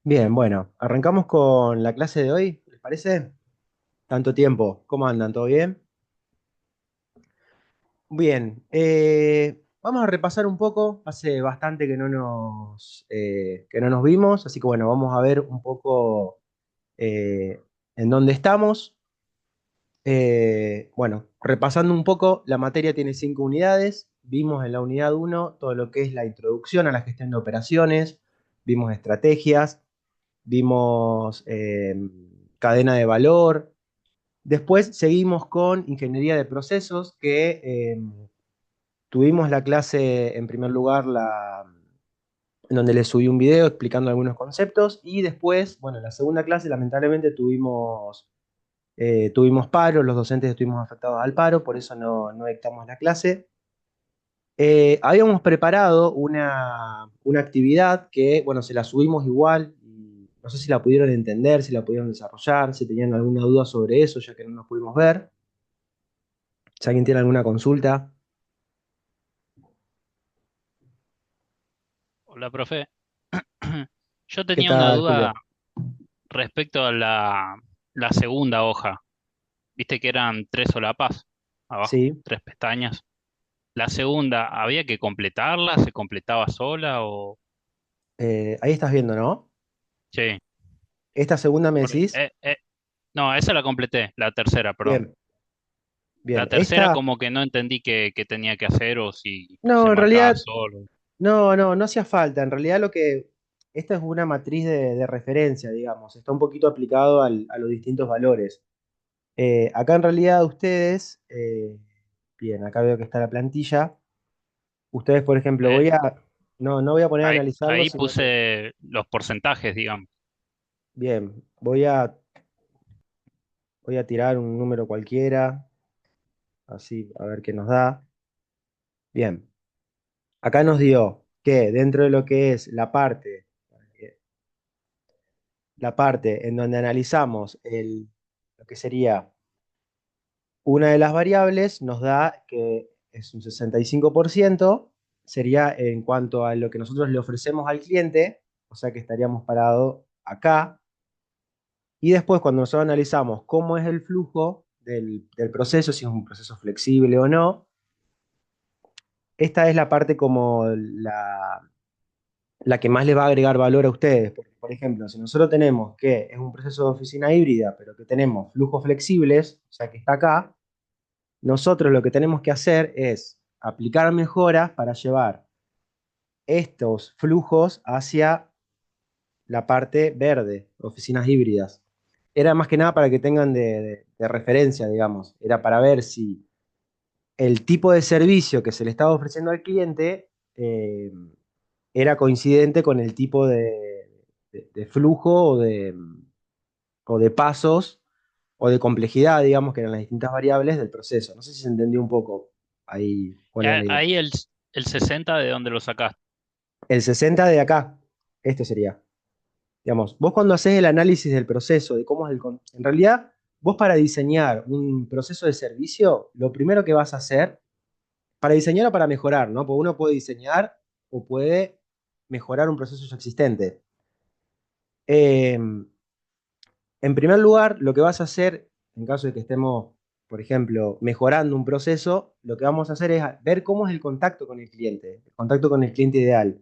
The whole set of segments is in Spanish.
Bien, bueno, arrancamos con la clase de hoy, ¿les parece? Tanto tiempo, ¿cómo andan? ¿Todo bien? Bien, vamos a repasar un poco, hace bastante que no nos vimos, así que bueno, vamos a ver un poco eh, en dónde estamos. Bueno, repasando un poco, la materia tiene 5 unidades, vimos en la unidad uno todo lo que es la introducción a la gestión de operaciones, vimos estrategias, vimos cadena de valor. Después seguimos con ingeniería de procesos, que tuvimos la clase, en primer lugar, en donde les subí un video explicando algunos conceptos, y después, bueno, en la segunda clase lamentablemente tuvimos paro, los docentes estuvimos afectados al paro, por eso no dictamos la clase. Habíamos preparado una actividad que, bueno, se la subimos igual, y no sé si la pudieron entender, si la pudieron desarrollar, si tenían alguna duda sobre eso, ya que no nos pudimos ver. Si alguien tiene alguna consulta. Hola, profe. Yo ¿Qué tenía una tal, duda Julio? respecto a la segunda hoja. Viste que eran tres solapas abajo, Sí, tres pestañas. La segunda, ¿había que completarla? ¿Se completaba sola o...? ahí estás viendo, ¿no? Sí. Esta segunda me Porque, decís. no, esa la completé, la tercera, perdón. Bien, La bien. tercera Esta, como que no entendí qué tenía que hacer o si se no, en marcaba realidad, solo. no hacía falta. En realidad esta es una matriz de referencia, digamos. Está un poquito aplicado a los distintos valores. Acá en realidad ustedes, bien, acá veo que está la plantilla. Ustedes, por ejemplo, Eh, no voy a poner a analizarlo, ahí sino que, puse los porcentajes, digamos. bien, voy a tirar un número cualquiera, así, a ver qué nos da. Bien, acá nos dio que dentro de lo que es la parte en donde analizamos lo que sería una de las variables, nos da que es un 65%, sería en cuanto a lo que nosotros le ofrecemos al cliente, o sea que estaríamos parados acá. Y después, cuando nosotros analizamos cómo es el flujo del proceso, si es un proceso flexible o no, esta es la parte como la que más les va a agregar valor a ustedes. Porque, por ejemplo, si nosotros tenemos que es un proceso de oficina híbrida, pero que tenemos flujos flexibles, o sea que está acá, nosotros lo que tenemos que hacer es aplicar mejoras para llevar estos flujos hacia la parte verde, oficinas híbridas. Era más que nada para que tengan de referencia, digamos. Era para ver si el tipo de servicio que se le estaba ofreciendo al cliente era coincidente con el tipo de flujo o de pasos o de complejidad, digamos, que eran las distintas variables del proceso. No sé si se entendió un poco ahí cuál era la idea. Ahí el 60 ¿de dónde lo sacaste? El 60 de acá, este sería. Digamos, vos cuando haces el análisis del proceso, de cómo es en realidad, vos para diseñar un proceso de servicio, lo primero que vas a hacer, para diseñar o para mejorar, ¿no? Porque uno puede diseñar o puede mejorar un proceso ya existente. Eh, en primer lugar, lo que vas a hacer, en caso de que estemos, por ejemplo, mejorando un proceso, lo que vamos a hacer es ver cómo es el contacto con el cliente ideal.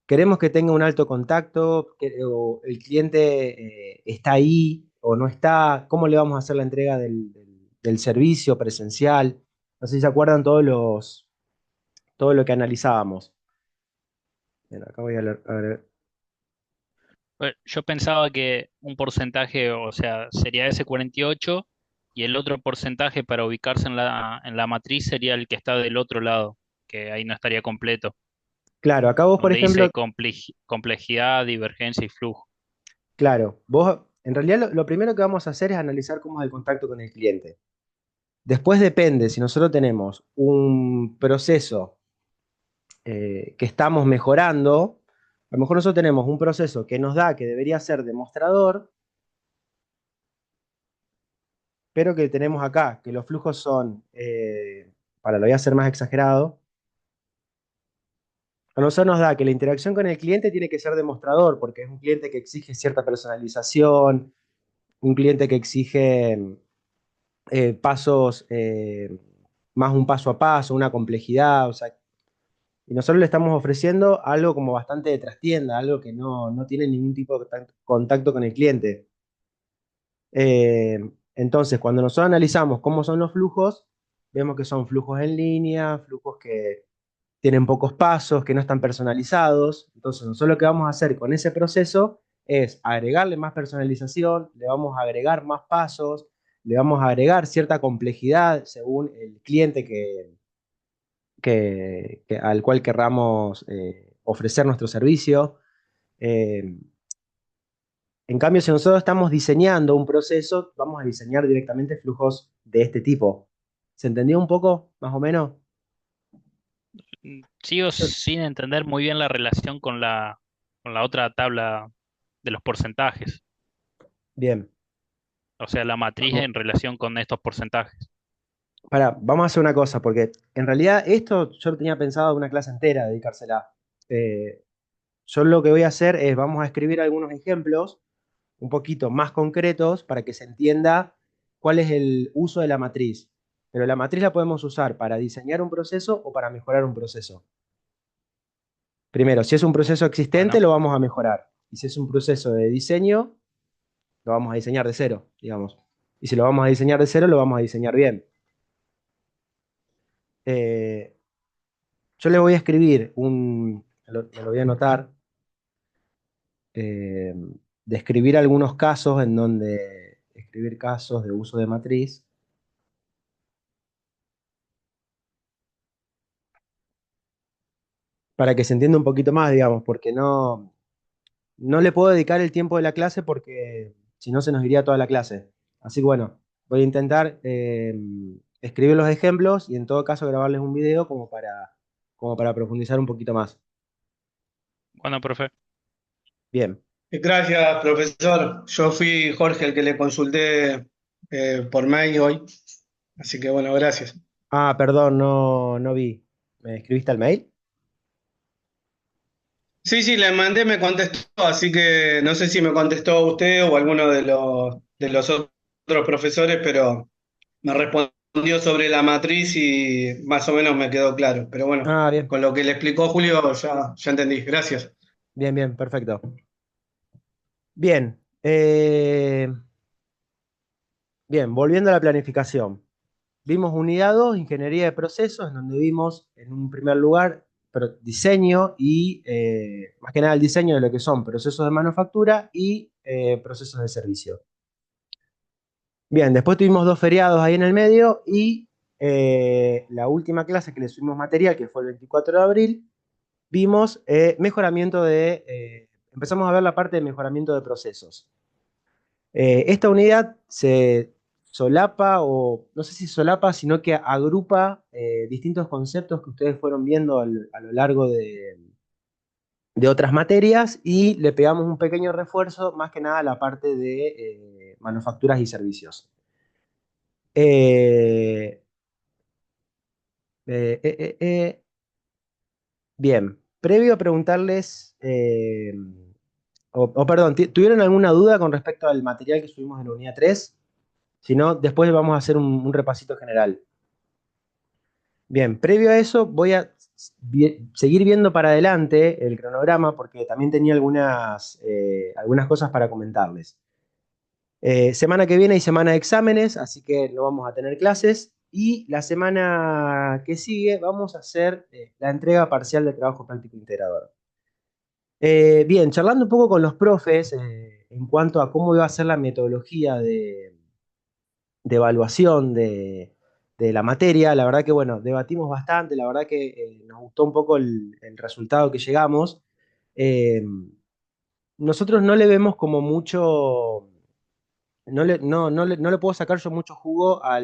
Queremos que tenga un alto contacto, o el cliente está ahí o no está, cómo le vamos a hacer la entrega del servicio presencial. No sé si se acuerdan todo lo que analizábamos. Bien, acá voy a ver. Yo pensaba que un porcentaje, o sea, sería ese 48 y el otro porcentaje para ubicarse en la matriz sería el que está del otro lado, que ahí no estaría completo, Claro, acá vos, por donde dice ejemplo, complejidad, divergencia y flujo. claro, vos, en realidad lo primero que vamos a hacer es analizar cómo es el contacto con el cliente. Después depende, si nosotros tenemos un proceso que estamos mejorando, a lo mejor nosotros tenemos un proceso que nos da que debería ser demostrador, pero que tenemos acá, que los flujos son, para lo voy a hacer más exagerado, A nosotros nos da que la interacción con el cliente tiene que ser demostrador, porque es un cliente que exige cierta personalización, un cliente que exige pasos, más un paso a paso, una complejidad, o sea, y nosotros le estamos ofreciendo algo como bastante de trastienda, algo que no tiene ningún tipo de contacto con el cliente. Eh, entonces, cuando nosotros analizamos cómo son los flujos, vemos que son flujos en línea, flujos que tienen pocos pasos, que no están personalizados. Entonces, nosotros lo que vamos a hacer con ese proceso es agregarle más personalización, le vamos a agregar más pasos, le vamos a agregar cierta complejidad según el cliente al cual querramos ofrecer nuestro servicio. Eh, en cambio, si nosotros estamos diseñando un proceso, vamos a diseñar directamente flujos de este tipo. ¿Se entendió un poco, más o menos? Sigo sin entender muy bien la relación con la otra tabla de los porcentajes, Bien. o sea, la matriz Vamos, en relación con estos porcentajes. vamos a hacer una cosa, porque en realidad esto yo lo tenía pensado una clase entera, dedicársela. Eh, yo lo que voy a hacer es, vamos a escribir algunos ejemplos un poquito más concretos para que se entienda cuál es el uso de la matriz. Pero la matriz la podemos usar para diseñar un proceso o para mejorar un proceso. Primero, si es un proceso existente, Bueno, lo vamos a mejorar. Y si es un proceso de diseño, lo vamos a diseñar de cero, digamos. Y si lo vamos a diseñar de cero, lo vamos a diseñar bien. Eh, yo le voy a escribir me lo voy a anotar, eh, describir algunos casos en donde, escribir casos de uso de matriz, para que se entienda un poquito más, digamos, porque no le puedo dedicar el tiempo de la clase porque si no se nos iría toda la clase. Así que bueno, voy a intentar escribir los ejemplos y en todo caso grabarles un video como para profundizar un poquito más. bueno, profe. Bien. Gracias, profesor. Yo fui Jorge el que le consulté por mail hoy, así que bueno, gracias. Ah, perdón, no vi. ¿Me escribiste al mail? Sí, sí, le mandé, me contestó, así que no sé si me contestó usted o alguno de los otros profesores, pero me respondió sobre la matriz y más o menos me quedó claro. Pero bueno, Ah, bien, con lo que le explicó Julio ya entendí. Gracias. bien, perfecto. Bien, bien, volviendo a la planificación. Vimos unidad 2, ingeniería de procesos, en donde vimos en un primer lugar diseño y más que nada el diseño de lo que son procesos de manufactura y procesos de servicio. Bien, después tuvimos dos feriados ahí en el medio y la última clase que le subimos material, que fue el 24 de abril, vimos empezamos a ver la parte de mejoramiento de procesos. Esta unidad se solapa, o no sé si solapa, sino que agrupa distintos conceptos que ustedes fueron viendo a lo largo de otras materias y le pegamos un pequeño refuerzo, más que nada a la parte de manufacturas y servicios. Eh, eh, eh, eh, eh, Bien, previo a preguntarles, perdón, ¿tuvieron alguna duda con respecto al material que subimos en la unidad 3? Si no, después vamos a hacer un repasito general. Bien, previo a eso voy a seguir viendo para adelante el cronograma porque también tenía algunas cosas para comentarles. Semana que viene hay semana de exámenes, así que no vamos a tener clases. Y la semana que sigue vamos a hacer la entrega parcial de trabajo práctico integrador. Bien, charlando un poco con los profes en cuanto a cómo iba a ser la metodología de evaluación de la materia. La verdad que, bueno, debatimos bastante, la verdad que nos gustó un poco el resultado que llegamos. Eh, nosotros no le vemos como mucho, no le puedo sacar yo mucho jugo a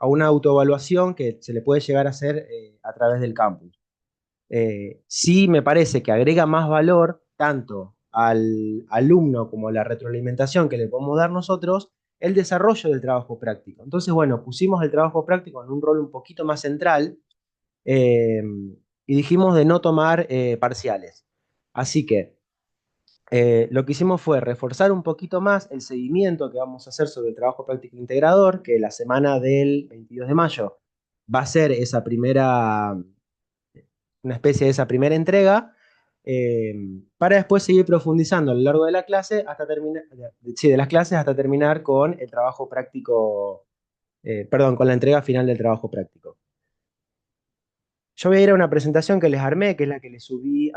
una autoevaluación que se le puede llegar a hacer a través del campus. Sí me parece que agrega más valor tanto al alumno como la retroalimentación que le podemos dar nosotros, el desarrollo del trabajo práctico. Entonces, bueno, pusimos el trabajo práctico en un rol un poquito más central, eh, y dijimos de no tomar parciales. Así que lo que hicimos fue reforzar un poquito más el seguimiento que vamos a hacer sobre el trabajo práctico integrador, que la semana del 22 de mayo va a ser esa primera, una especie de esa primera entrega, eh, para después seguir profundizando a lo largo de la clase hasta terminar, sí, de las clases hasta terminar con el trabajo práctico, perdón, con la entrega final del trabajo práctico. Yo voy a ir a una presentación que les armé, que es la que les subí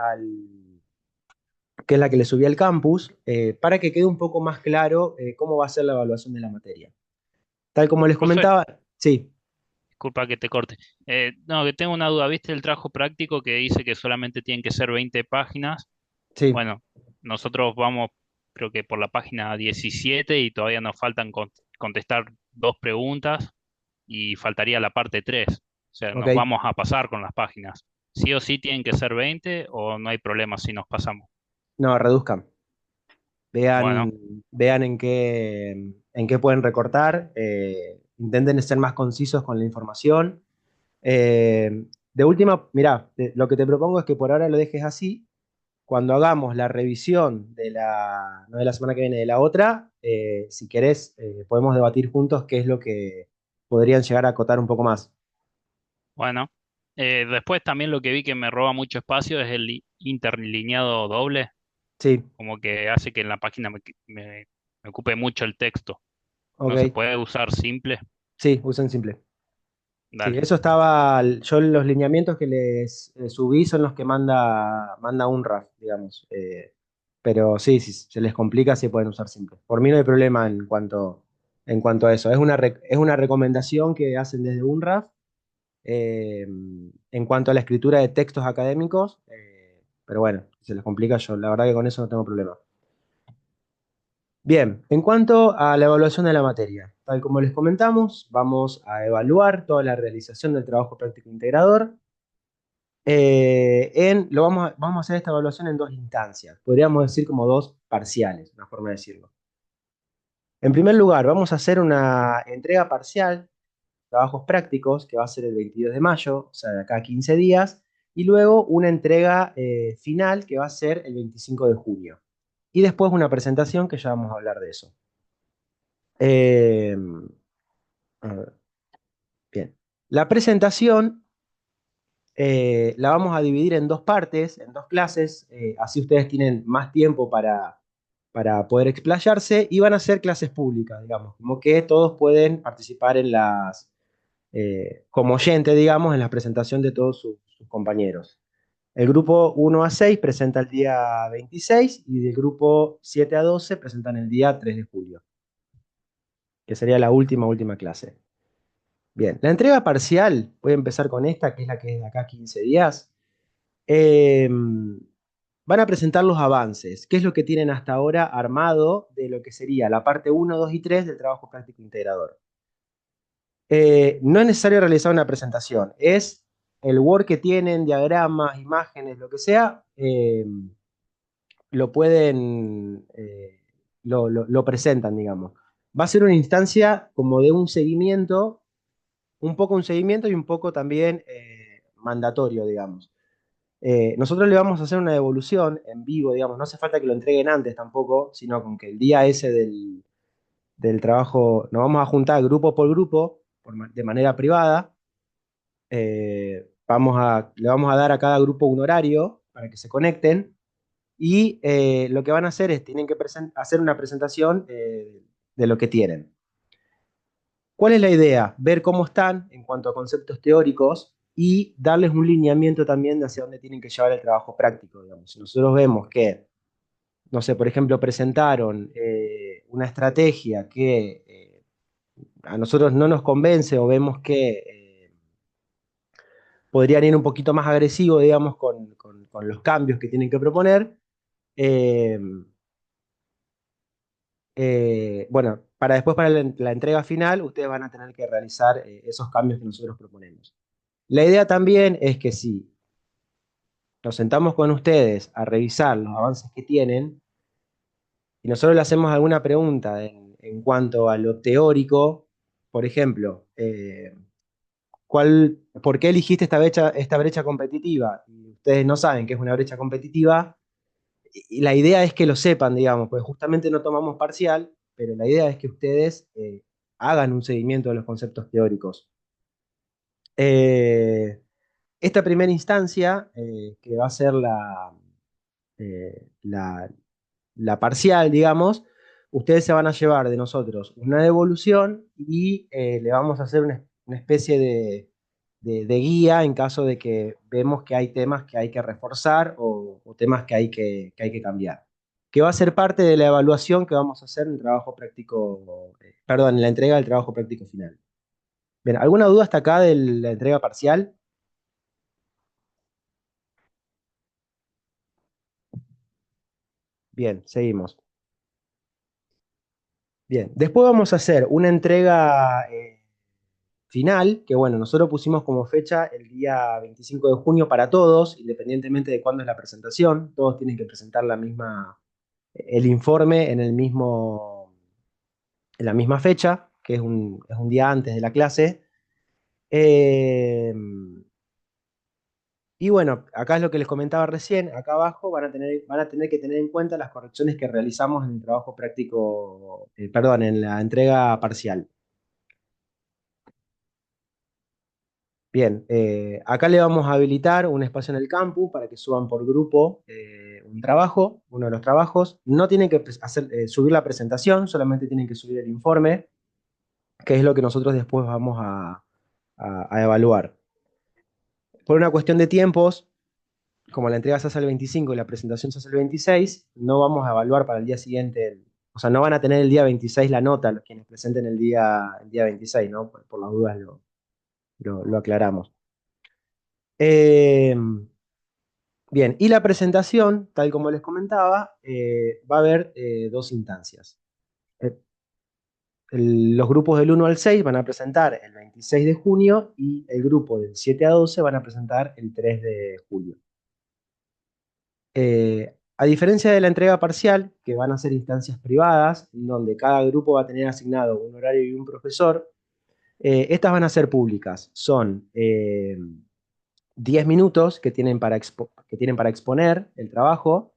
al campus, para que quede un poco más claro cómo va a ser la evaluación de la materia. Tal como les Profe, comentaba, sí, disculpa que te corte. No, que tengo una duda. ¿Viste el trabajo práctico que dice que solamente tienen que ser 20 páginas? sí, Bueno, nosotros vamos, creo que por la página 17 y todavía nos faltan contestar dos preguntas y faltaría la parte 3. O sea, nos ok. vamos a pasar con las páginas. ¿Sí o sí tienen que ser 20 o no hay problema si nos pasamos? No, reduzcan. Bueno, Vean en qué pueden recortar. Intenten ser más concisos con la información. De última, mirá, lo que te propongo es que por ahora lo dejes así. Cuando hagamos la revisión no de la semana que viene, de la otra, si querés, podemos debatir juntos qué es lo que podrían llegar a acotar un poco más. bueno. Después también lo que vi que me roba mucho espacio es el interlineado doble, Sí, como que hace que en la página me ocupe mucho el texto. ¿No se ok. puede usar simple? Sí, usen simple. Sí, Dale. eso estaba. Yo los lineamientos que les subí son los que manda UNRAF, digamos. Pero sí, si se les complica, sí pueden usar simple. Por mí no hay problema en cuanto a eso. Es una recomendación que hacen desde UNRAF en cuanto a la escritura de textos académicos. Pero bueno, si se les complica, yo la verdad que con eso no tengo problema. Bien, en cuanto a la evaluación de la materia, tal como les comentamos, vamos a evaluar toda la realización del trabajo práctico integrador. Vamos a hacer esta evaluación en dos instancias, podríamos decir como dos parciales, una forma de decirlo. En primer lugar, vamos a hacer una entrega parcial, trabajos prácticos, que va a ser el 22 de mayo, o sea, de acá a 15 días, y luego una entrega final, que va a ser el 25 de junio. Y después una presentación, que ya vamos a hablar de eso. Eh, a ver, bien. La presentación la vamos a dividir en dos partes, en dos clases, así ustedes tienen más tiempo para poder explayarse y van a ser clases públicas, digamos, como que todos pueden participar como oyente, digamos, en la presentación de todos sus compañeros. El grupo 1 a 6 presenta el día 26 y el grupo 7 a 12 presentan el día 3 de julio, que sería la última clase. Bien, la entrega parcial, voy a empezar con esta, que es la que es de acá a 15 días. Eh, Van a presentar los avances, qué es lo que tienen hasta ahora armado de lo que sería la parte uno, 2 y 3 del trabajo práctico integrador. No es necesario realizar una presentación, es el Word que tienen, diagramas, imágenes, lo que sea, lo pueden, lo presentan, digamos. Va a ser una instancia como de un seguimiento, un poco un seguimiento y un poco también mandatorio, digamos. Nosotros le vamos a hacer una devolución en vivo, digamos, no hace falta que lo entreguen antes tampoco, sino con que el día ese del trabajo nos vamos a juntar grupo por grupo, de manera privada. Le vamos a dar a cada grupo un horario para que se conecten y lo que van a hacer es, tienen que hacer una presentación de lo que tienen. ¿Cuál es la idea? Ver cómo están en cuanto a conceptos teóricos y darles un lineamiento también de hacia dónde tienen que llevar el trabajo práctico, digamos. Si nosotros vemos que, no sé, por ejemplo, presentaron una estrategia que a nosotros no nos convence o vemos que podrían ir un poquito más agresivo, digamos, con los cambios que tienen que proponer, eh, bueno, para después, para la entrega final, ustedes van a tener que realizar esos cambios que nosotros proponemos. La idea también es que si nos sentamos con ustedes a revisar los avances que tienen y nosotros le hacemos alguna pregunta en cuanto a lo teórico, por ejemplo, ¿por qué eligiste esta brecha competitiva? Y ustedes no saben qué es una brecha competitiva, y la idea es que lo sepan, digamos, porque justamente no tomamos parcial, pero la idea es que ustedes hagan un seguimiento de los conceptos teóricos. Eh, Esta primera instancia, que va a ser eh, la, la parcial, digamos, ustedes se van a llevar de nosotros una devolución y le vamos a hacer una especie de guía en caso de que vemos que hay temas que hay que reforzar o temas que hay que cambiar. Que va a ser parte de la evaluación que vamos a hacer en el trabajo práctico, perdón, en la entrega del trabajo práctico final. Bien, ¿alguna duda hasta acá de la entrega parcial? Bien, seguimos. Bien, después vamos a hacer una entrega final, que bueno, nosotros pusimos como fecha el día 25 de junio para todos, independientemente de cuándo es la presentación, todos tienen que presentar el informe en la misma fecha, que es un día antes de la clase. Eh, y bueno, acá es lo que les comentaba recién, acá abajo van a tener que tener en cuenta las correcciones que realizamos en el trabajo práctico, perdón, en la entrega parcial. Bien, acá le vamos a habilitar un espacio en el campus para que suban por grupo un trabajo, uno de los trabajos. No tienen que subir la presentación, solamente tienen que subir el informe, que es lo que nosotros después vamos a evaluar. Por una cuestión de tiempos, como la entrega se hace el 25 y la presentación se hace el 26, no vamos a evaluar para el día siguiente, o sea, no van a tener el día 26 la nota los quienes presenten el día 26, ¿no? Por las dudas lo aclaramos. Eh, Bien, y la presentación, tal como les comentaba, va a haber dos instancias. Eh, los grupos del 1 al 6 van a presentar el 26 de junio y el grupo del 7 a 12 van a presentar el 3 de julio. A diferencia de la entrega parcial, que van a ser instancias privadas, donde cada grupo va a tener asignado un horario y un profesor, estas van a ser públicas. Son 10 minutos que tienen para exponer el trabajo.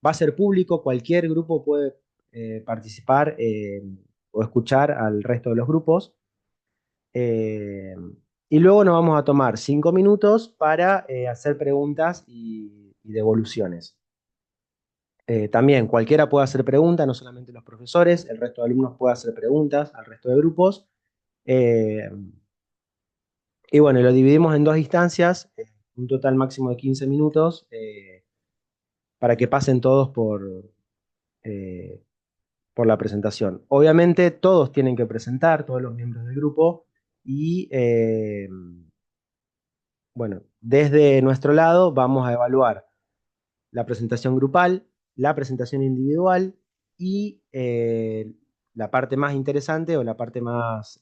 Va a ser público, cualquier grupo puede participar o escuchar al resto de los grupos. Eh, y luego nos vamos a tomar 5 minutos para hacer preguntas y devoluciones. También cualquiera puede hacer preguntas, no solamente los profesores, el resto de alumnos puede hacer preguntas al resto de grupos. Eh, y bueno, lo dividimos en dos instancias, un total máximo de 15 minutos, para que pasen todos eh, por la presentación. Obviamente todos tienen que presentar, todos los miembros del grupo, y bueno, desde nuestro lado vamos a evaluar la presentación grupal, la presentación individual y la parte más interesante o la parte más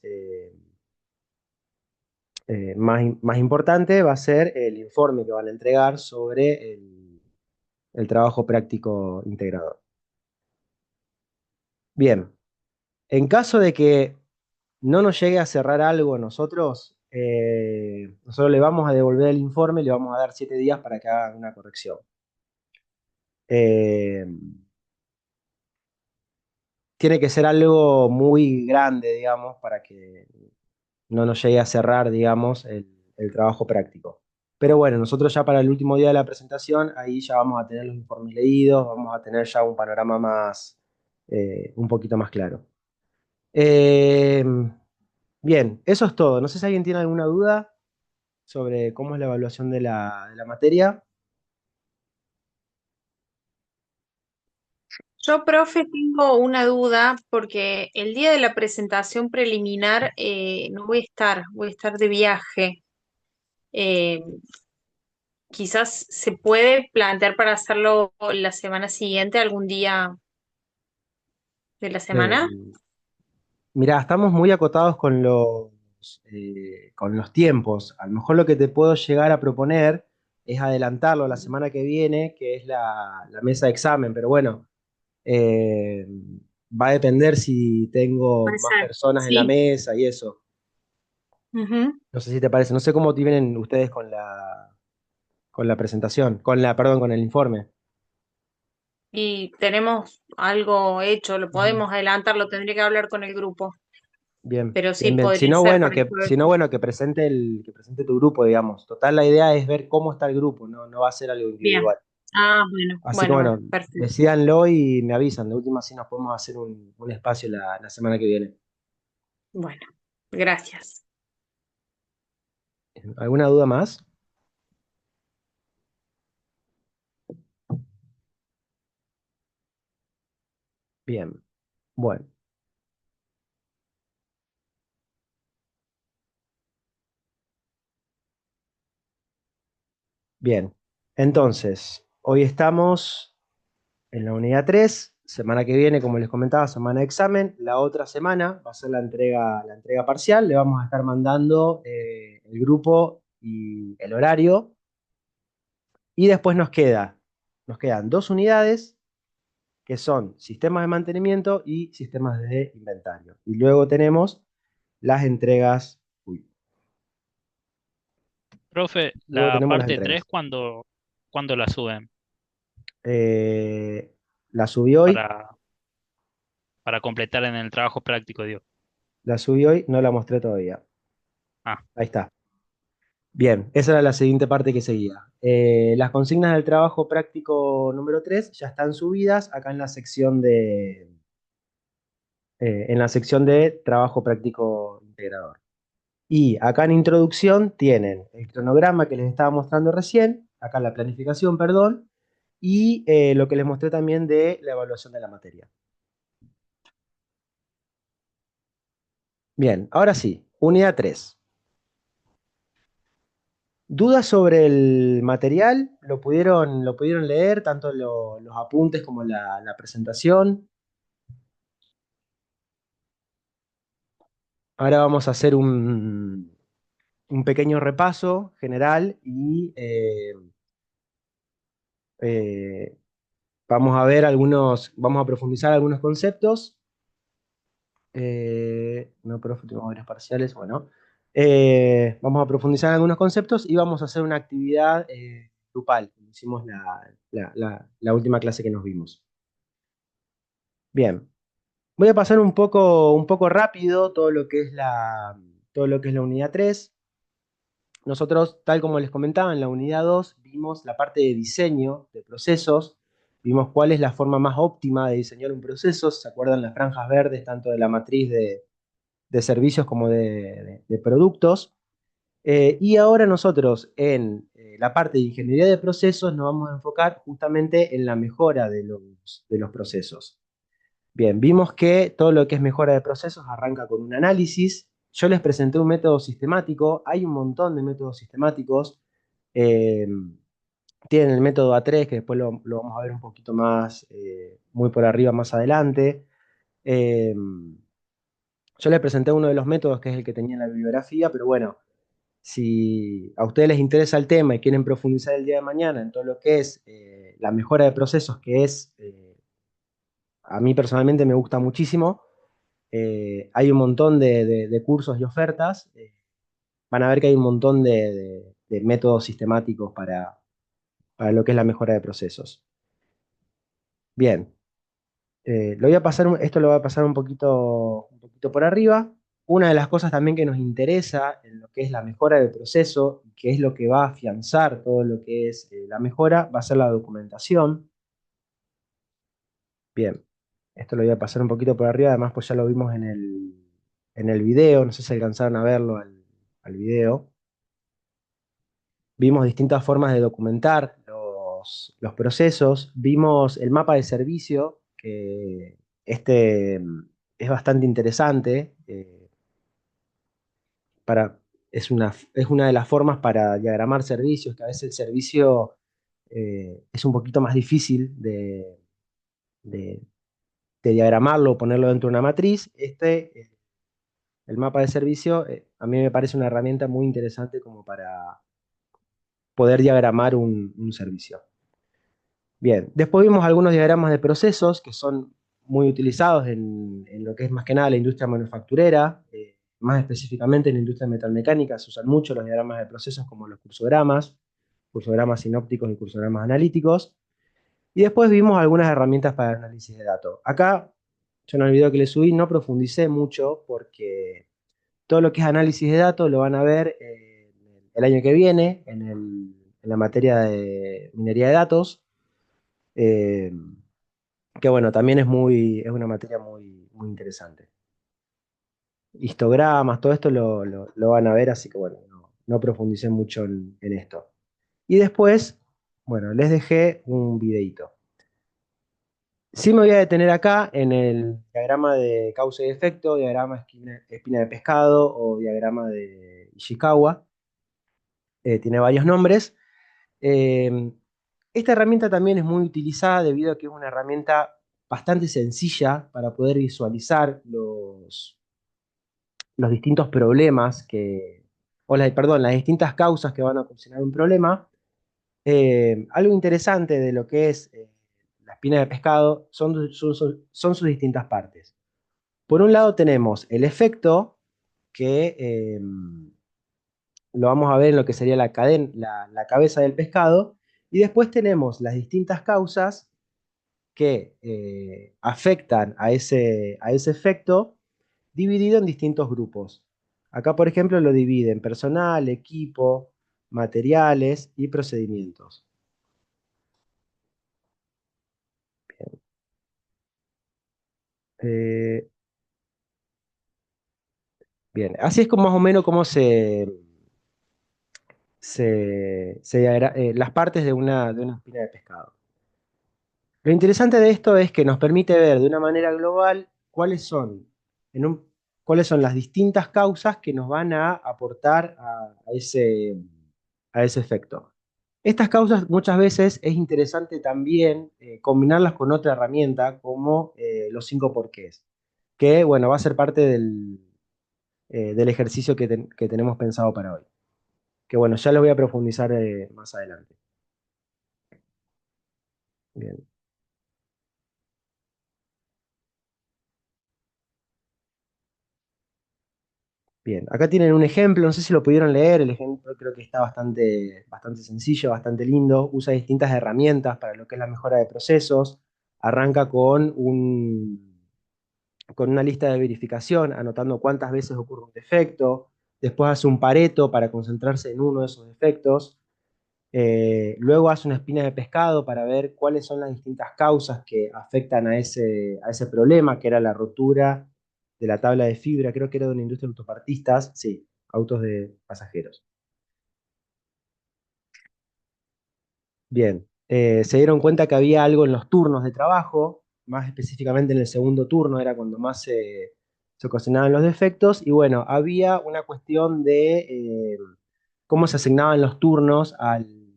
importante va a ser el informe que van a entregar sobre el trabajo práctico integrador. Bien, en caso de que no nos llegue a cerrar algo nosotros, nosotros le vamos a devolver el informe, le vamos a dar 7 días para que hagan una corrección. Eh, Tiene que ser algo muy grande, digamos, para que no nos llegue a cerrar, digamos, el trabajo práctico. Pero bueno, nosotros ya para el último día de la presentación, ahí ya vamos a tener los informes leídos, vamos a tener ya un panorama un poquito más claro. Eh, Bien, eso es todo. No sé si alguien tiene alguna duda sobre cómo es la evaluación de de la materia. Yo, profe, tengo una duda porque el día de la presentación preliminar no voy a estar de viaje. Eh, Quizás se puede plantear para hacerlo la semana siguiente, algún día de la Eh, semana. Mirá, estamos muy acotados con los tiempos. A lo mejor lo que te puedo llegar a proponer es adelantarlo la semana que viene, que es la mesa de examen, pero bueno, eh, va a depender si tengo Puede más ser, personas en la sí. mesa y eso. Ujú. No sé si te parece, no sé cómo te vienen ustedes con la presentación, perdón, con el informe. Y tenemos algo hecho, lo Ujú. podemos adelantar, lo tendría que hablar con el grupo, Bien, pero sí bien, bien. Si podría no, ser bueno, para el jueves. que presente que presente tu grupo, digamos. Total, la idea es ver cómo está el grupo, no va a ser algo Bien. individual. Ah, bueno, Así que bueno, bueno, bueno, perfecto. decídanlo y me avisan. De última, si nos podemos hacer un espacio la semana que viene. Bueno, gracias. ¿Alguna duda más? Bien, bueno, bien. Entonces, hoy estamos en la unidad 3. Semana que viene, como les comentaba, semana de examen. La otra semana va a ser la entrega parcial. Le vamos a estar mandando el grupo y el horario. Y después nos quedan dos unidades que son sistemas de mantenimiento y sistemas de inventario. Y luego tenemos las entregas. Uy, Profe, luego la tenemos las parte 3 entregas. ¿cuándo la suben? Eh, la subí hoy, Para, para completar en el trabajo práctico, digo. no la mostré todavía. Ah, Ahí está. Bien, esa era la siguiente parte que seguía. Las consignas del trabajo práctico número 3 ya están subidas acá en la sección de trabajo práctico integrador. Y acá en introducción tienen el cronograma que les estaba mostrando recién, acá la planificación, perdón, y lo que les mostré también de la evaluación de la materia. Bien, ahora sí, unidad 3. ¿Dudas sobre el material? Lo pudieron leer, tanto los apuntes como la presentación? Ahora vamos a hacer un pequeño repaso general y eh, vamos a profundizar algunos conceptos. No, profe, tengo varios parciales, bueno. Vamos a profundizar en algunos conceptos y vamos a hacer una actividad grupal, como hicimos la última clase que nos vimos. Bien, voy a pasar un poco rápido todo lo que es la unidad 3. Nosotros, tal como les comentaba, en la unidad 2 vimos la parte de diseño de procesos, vimos cuál es la forma más óptima de diseñar un proceso. ¿Se acuerdan las franjas verdes, tanto de la matriz de servicios como de productos? Y ahora nosotros en la parte de ingeniería de procesos nos vamos a enfocar justamente en la mejora de los procesos. Bien, vimos que todo lo que es mejora de procesos arranca con un análisis. Yo les presenté un método sistemático, hay un montón de métodos sistemáticos. Eh, Tienen el método A3, que después lo vamos a ver un poquito más, muy por arriba más adelante. Eh, yo les presenté uno de los métodos, que es el que tenía en la bibliografía, pero bueno, si a ustedes les interesa el tema y quieren profundizar el día de mañana en todo lo que es la mejora de procesos, que es, a mí personalmente me gusta muchísimo. Hay un montón de cursos y ofertas. Van a ver que hay un montón de métodos sistemáticos para lo que es la mejora de procesos. Bien, esto lo voy a pasar un poquito por arriba. Una de las cosas también que nos interesa en lo que es la mejora del proceso, que es lo que va a afianzar todo lo que es la mejora, va a ser la documentación. Bien, esto lo voy a pasar un poquito por arriba, además pues ya lo vimos en el video, no sé si alcanzaron a verlo al video. Vimos distintas formas de documentar los procesos, vimos el mapa de servicio, que este es bastante interesante, para, es una de las formas para diagramar servicios, que a veces el servicio es un poquito más difícil de- de diagramarlo o ponerlo dentro de una matriz. El mapa de servicio, a mí me parece una herramienta muy interesante como para poder diagramar un servicio. Bien, después vimos algunos diagramas de procesos que son muy utilizados en lo que es más que nada la industria manufacturera. más específicamente en la industria metalmecánica se usan mucho los diagramas de procesos como los cursogramas sinópticos y cursogramas analíticos. Y después vimos algunas herramientas para el análisis de datos. Acá, yo en el video que le subí no profundicé mucho porque todo lo que es análisis de datos lo van a ver el año que viene en la materia de minería de datos, eh, que bueno, también es una materia muy interesante. Histogramas, todo esto lo van a ver, así que bueno, no profundicé mucho en esto. Y después, bueno, les dejé un videito. Sí me voy a detener acá en el diagrama de causa y efecto, diagrama espina de pescado o diagrama de Ishikawa. Tiene varios nombres. Eh, Esta herramienta también es muy utilizada debido a que es una herramienta bastante sencilla para poder visualizar los distintos problemas perdón, las distintas causas que van a ocasionar un problema. Algo interesante de lo que es la espina de pescado son sus distintas partes. Por un lado tenemos el efecto, que lo vamos a ver en lo que sería la cabeza del pescado, y después tenemos las distintas causas que afectan a ese efecto, dividido en distintos grupos. Acá, por ejemplo, lo divide en personal, equipo, materiales y procedimientos. Eh, Bien, así es como más o menos como las partes de una espina de pescado. Lo interesante de esto es que nos permite ver de una manera global en un- cuáles son las distintas causas que nos van a aportar a ese efecto. Estas causas muchas veces es interesante también combinarlas con otra herramienta como los 5 porqués, que bueno, va a ser parte del ejercicio que tenemos pensado para hoy. Que bueno, ya lo voy a profundizar más adelante. Bien. Bien, acá tienen un ejemplo, no sé si lo pudieron leer, el ejemplo creo que está bastante sencillo, bastante lindo, usa distintas herramientas para lo que es la mejora de procesos, arranca con una lista de verificación, anotando cuántas veces ocurre un defecto, después hace un pareto para concentrarse en uno de esos defectos, luego hace una espina de pescado para ver cuáles son las distintas causas que afectan a ese problema, que era la rotura de la tabla de fibra, creo que era de una industria de autopartistas, sí, autos de pasajeros. Bien, se dieron cuenta que había algo en los turnos de trabajo, más específicamente en el segundo turno era cuando más se ocasionaban los defectos, y bueno, había una cuestión de cómo se asignaban los turnos al,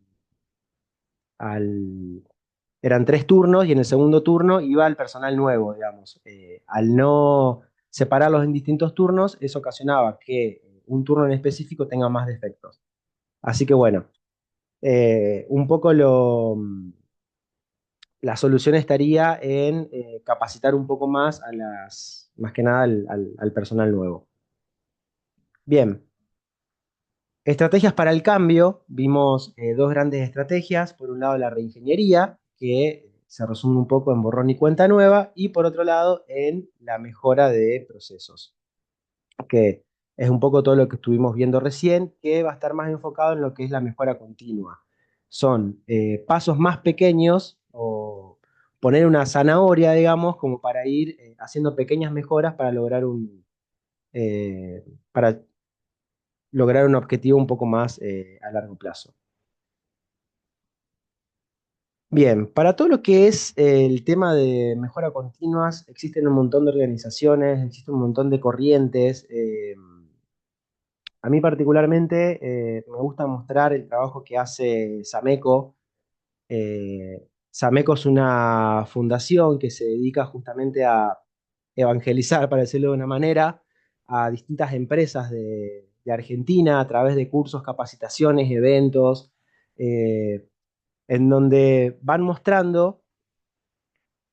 eran 3 turnos y en el segundo turno iba el personal nuevo, digamos. Al no separarlos en distintos turnos, eso ocasionaba que un turno en específico tenga más defectos. Así que bueno, un poco la solución estaría en capacitar un poco más más que nada al personal nuevo. Bien, estrategias para el cambio, vimos dos grandes estrategias. Por un lado, la reingeniería, que se resume un poco en borrón y cuenta nueva, y por otro lado, en la mejora de procesos, que es un poco todo lo que estuvimos viendo recién, que va a estar más enfocado en lo que es la mejora continua. Son pasos más pequeños o poner una zanahoria, digamos, como para ir haciendo pequeñas mejoras eh, para lograr un objetivo un poco más a largo plazo. Bien, para todo lo que es el tema de mejora continuas, existen un montón de organizaciones, existen un montón de corrientes. A mí particularmente me gusta mostrar el trabajo que hace Sameco. Sameco es una fundación que se dedica justamente a evangelizar, para decirlo de una manera, a distintas empresas de Argentina a través de cursos, capacitaciones, eventos, en donde van mostrando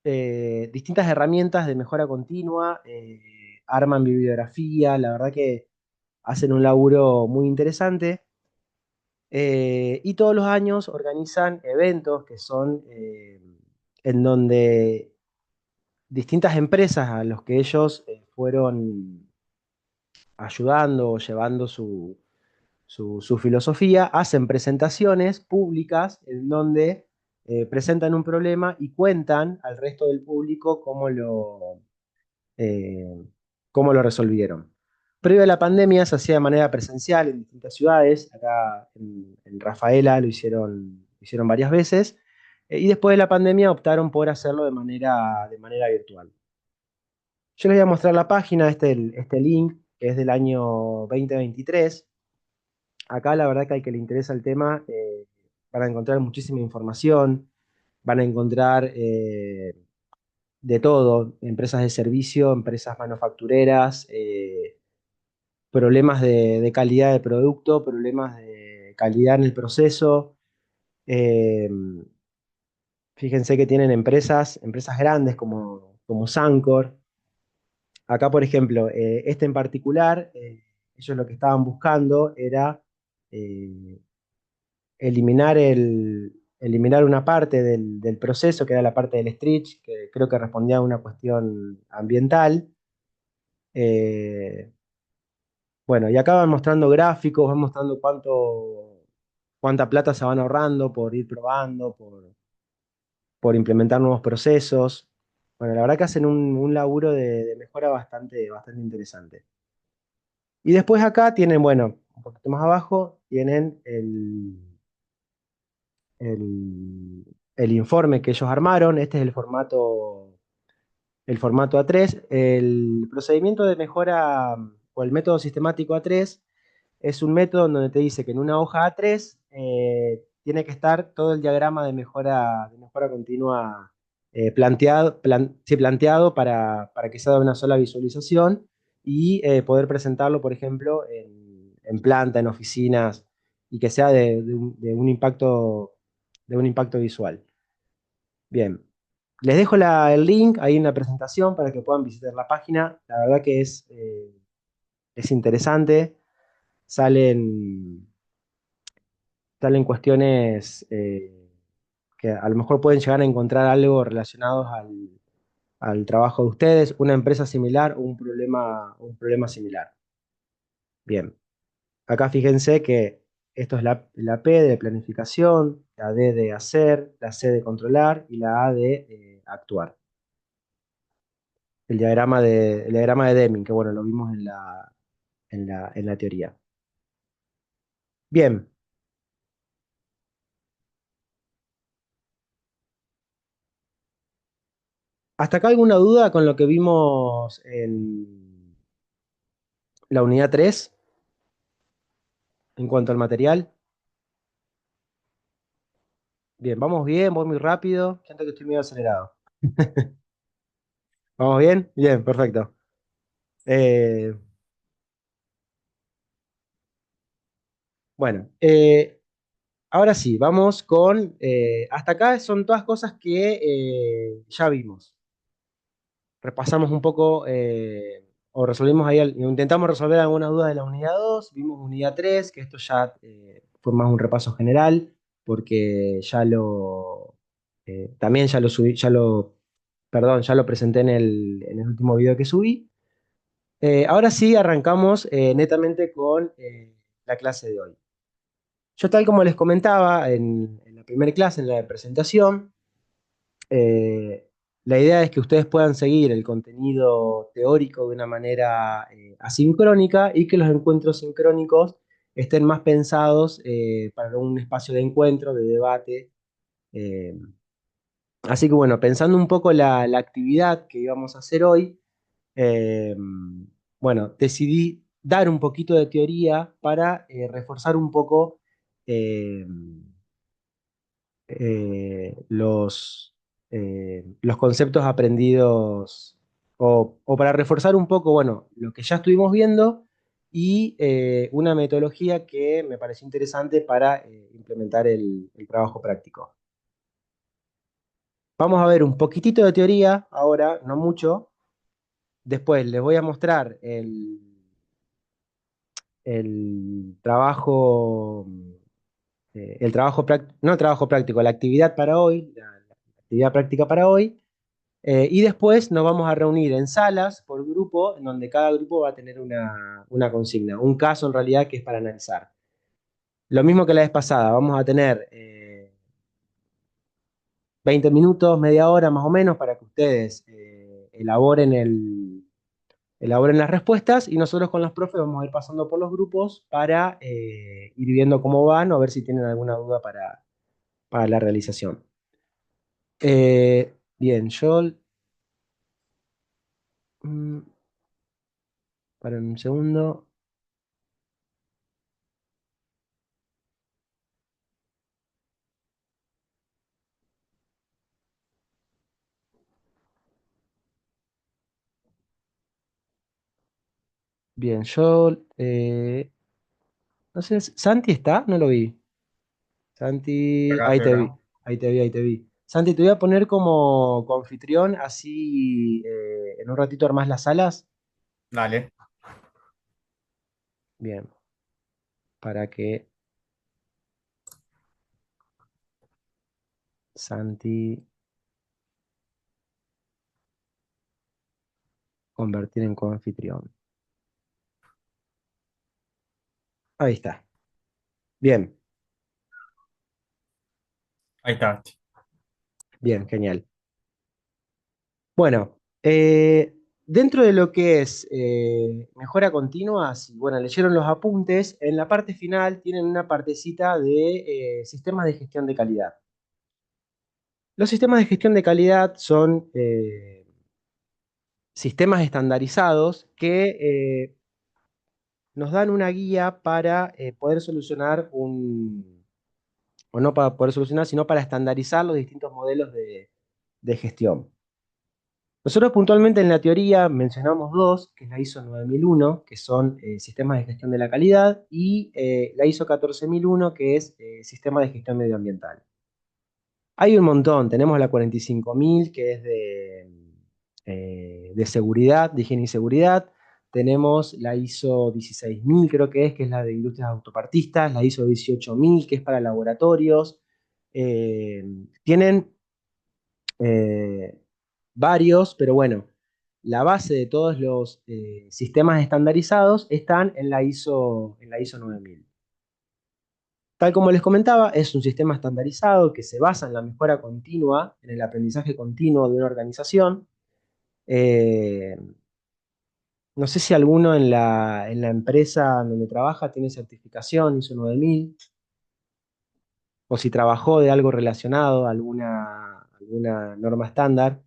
distintas herramientas de mejora continua arman bibliografía, la verdad que hacen un laburo muy interesante. Y todos los años organizan eventos que son en donde distintas empresas a los que ellos fueron ayudando o llevando su filosofía, hacen presentaciones públicas en donde presentan un problema y cuentan al resto del público eh, cómo lo resolvieron. Previo a la pandemia se hacía de manera presencial en distintas ciudades, acá en Rafaela lo hicieron varias veces, y después de la pandemia optaron por hacerlo de manera virtual. Yo les voy a mostrar la página, este link, que es del año 2023. Acá la verdad que al que le interesa el tema van a encontrar muchísima información, van a encontrar de todo, empresas de servicio, empresas manufactureras, problemas de calidad de producto, problemas de calidad en el proceso. Eh, Fíjense que tienen empresas grandes como Sancor. Acá, por ejemplo, este en particular, ellos lo que estaban buscando era eh, eliminar una parte del proceso, que era la parte del stretch, que creo que respondía a una cuestión ambiental. Eh, bueno, y acá van mostrando gráficos, van mostrando cuánta plata se van ahorrando por ir probando, por implementar nuevos procesos. Bueno, la verdad que hacen un laburo de mejora bastante interesante. Y después acá tienen, bueno, un poquito más abajo, tienen el informe que ellos armaron. Este es el formato A3. El procedimiento de mejora o el método sistemático A3 es un método en donde te dice que en una hoja A3 tiene que estar todo el diagrama de mejora continua sí, planteado para que sea de una sola visualización y poder presentarlo, por ejemplo, en planta, en oficinas, y que sea de un impacto visual. Bien, les dejo el link ahí en la presentación para que puedan visitar la página. La verdad que es interesante. Salen, salen cuestiones que a lo mejor pueden llegar a encontrar algo relacionados al trabajo de ustedes, una empresa similar o un problema similar. Bien, acá fíjense que esto es la P de planificación, la D de hacer, la C de controlar y la A de actuar. El diagrama de Deming, que bueno, lo vimos en la teoría. Bien, ¿hasta acá alguna duda con lo que vimos en la unidad 3 en cuanto al material? Bien, vamos bien, voy muy rápido. Siento que estoy medio acelerado. ¿Vamos bien? Bien, perfecto. Eh, bueno, ahora sí, vamos con... hasta acá son todas cosas que ya vimos. Repasamos un poco, o resolvimos ahí, intentamos resolver algunas dudas de la unidad 2, vimos unidad 3, que esto ya fue más un repaso general, porque también ya lo subí, perdón, ya lo presenté en el último video que subí. Ahora sí arrancamos netamente con la clase de hoy. Yo tal como les comentaba en la primera clase, en la de presentación, eh, la idea es que ustedes puedan seguir el contenido teórico de una manera asincrónica y que los encuentros sincrónicos estén más pensados para un espacio de encuentro, de debate. eh. Así que bueno, pensando un poco la actividad que íbamos a hacer hoy, eh, bueno, decidí dar un poquito de teoría para reforzar un poco eh, los conceptos aprendidos o para reforzar un poco, bueno, lo que ya estuvimos viendo y una metodología que me pareció interesante para implementar el trabajo práctico. Vamos a ver un poquitito de teoría ahora, no mucho, Después les voy a mostrar el trabajo, no el trabajo práctico, la actividad para hoy, la actividad práctica para hoy. Y después nos vamos a reunir en salas por grupo, en donde cada grupo va a tener una consigna, un caso en realidad que es para analizar. Lo mismo que la vez pasada, vamos a tener 20 minutos, media hora más o menos, para que ustedes elaboren las respuestas y nosotros con los profes vamos a ir pasando por los grupos para ir viendo cómo van o a ver si tienen alguna duda para la realización. Bien, yo... mm, para un segundo. Bien, yo... no sé, ¿Santi está? No lo vi. Santi, Acá ahí estoy te vi, acá. ahí te vi, ahí te vi. Santi, te voy a poner como anfitrión, así en un ratito armás las salas. Dale. Bien, para que Santi convertir en coanfitrión. Ahí está. Bien, Ahí está. bien, genial. Bueno, dentro de lo que es mejora continua, si bueno, leyeron los apuntes, en la parte final tienen una partecita de sistemas de gestión de calidad. Los sistemas de gestión de calidad son sistemas estandarizados que nos dan una guía para poder solucionar o no para poder solucionar, sino para estandarizar los distintos modelos de gestión. Nosotros puntualmente en la teoría mencionamos dos, que es la ISO 9001, que son sistemas de gestión de la calidad, y la ISO 14001, que es sistema de gestión medioambiental. Hay un montón, tenemos la 45000, que es de seguridad, de higiene y seguridad. Tenemos la ISO 16000, creo que es la de industrias autopartistas, la ISO 18000, que es para laboratorios. Eh, tienen varios, pero bueno, la base de todos los sistemas estandarizados están en la ISO 9000. Tal como les comentaba, es un sistema estandarizado que se basa en la mejora continua, en el aprendizaje continuo de una organización. Eh, no sé si alguno en la empresa donde trabaja tiene certificación ISO 9000 o si trabajó de algo relacionado a alguna norma estándar.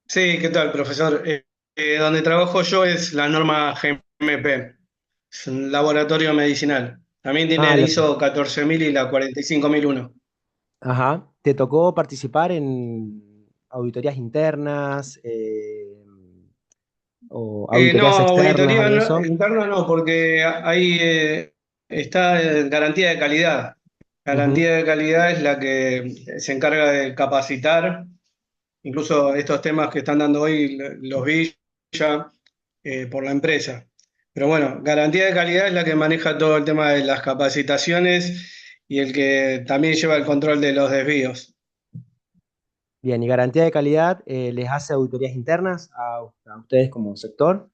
Sí, ¿qué tal, profesor? Donde trabajo yo es la norma GMP, es un laboratorio medicinal. También tiene Ah, el ISO 14000 y la 45001. ajá. ¿Te tocó participar en auditorías internas o No, auditorías externas, auditoría algo de eso? interna no, porque ahí está garantía de calidad. Ujú. Garantía de calidad es la que se encarga de capacitar. Incluso estos temas que están dando hoy los vi ya por la empresa. Pero bueno, garantía de calidad es la que maneja todo el tema de las capacitaciones y el que también lleva el control de los desvíos. Bien, ¿y garantía de calidad les hace auditorías internas a ustedes como sector?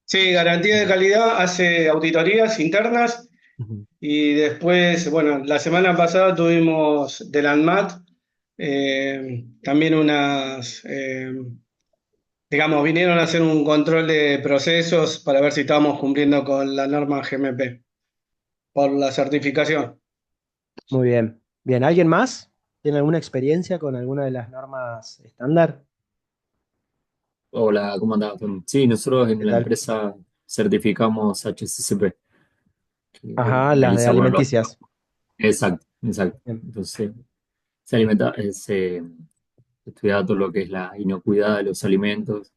Sí, garantía de calidad hace auditorías internas Ujú. y después, bueno, la semana pasada tuvimos del ANMAT también digamos, vinieron a hacer un control de procesos para ver si estábamos cumpliendo con la norma GMP por la certificación. Muy bien. Bien, ¿alguien más tiene alguna experiencia con alguna de las normas estándar? Hola, ¿cómo andás? Sí, nosotros en ¿Qué la tal? empresa certificamos HACCP, que Ajá, las de analiza, bueno, alimenticias. exacto, exacto. Bien, Entonces, se alimenta, se estudia todo lo que es la inocuidad de los alimentos,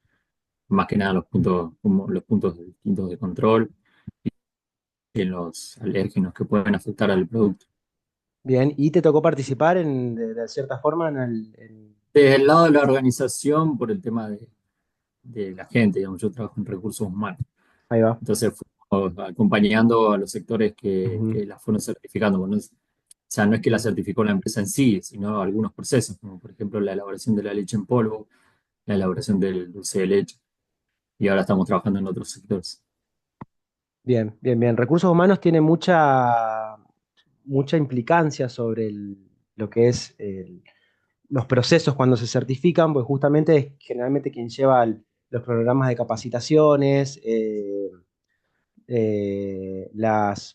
más que nada los puntos, como los puntos distintos de control y en los alérgenos que pueden afectar al producto. bien. ¿Y te tocó participar de cierta forma Desde el lado de la organización, por el tema de la gente, digamos, yo trabajo en recursos humanos. Ahí va. Entonces fuimos acompañando a los sectores Ujú. que la fueron certificando. Bueno, o sea, no es que la certificó la empresa en sí, sino algunos procesos, como por ejemplo la elaboración de la leche en polvo, la elaboración del dulce de leche, y ahora estamos trabajando en otros sectores. Bien, bien, bien. Recursos humanos tiene mucha implicancia sobre lo que es los procesos cuando se certifican, pues justamente es generalmente quien lleva los programas de capacitaciones,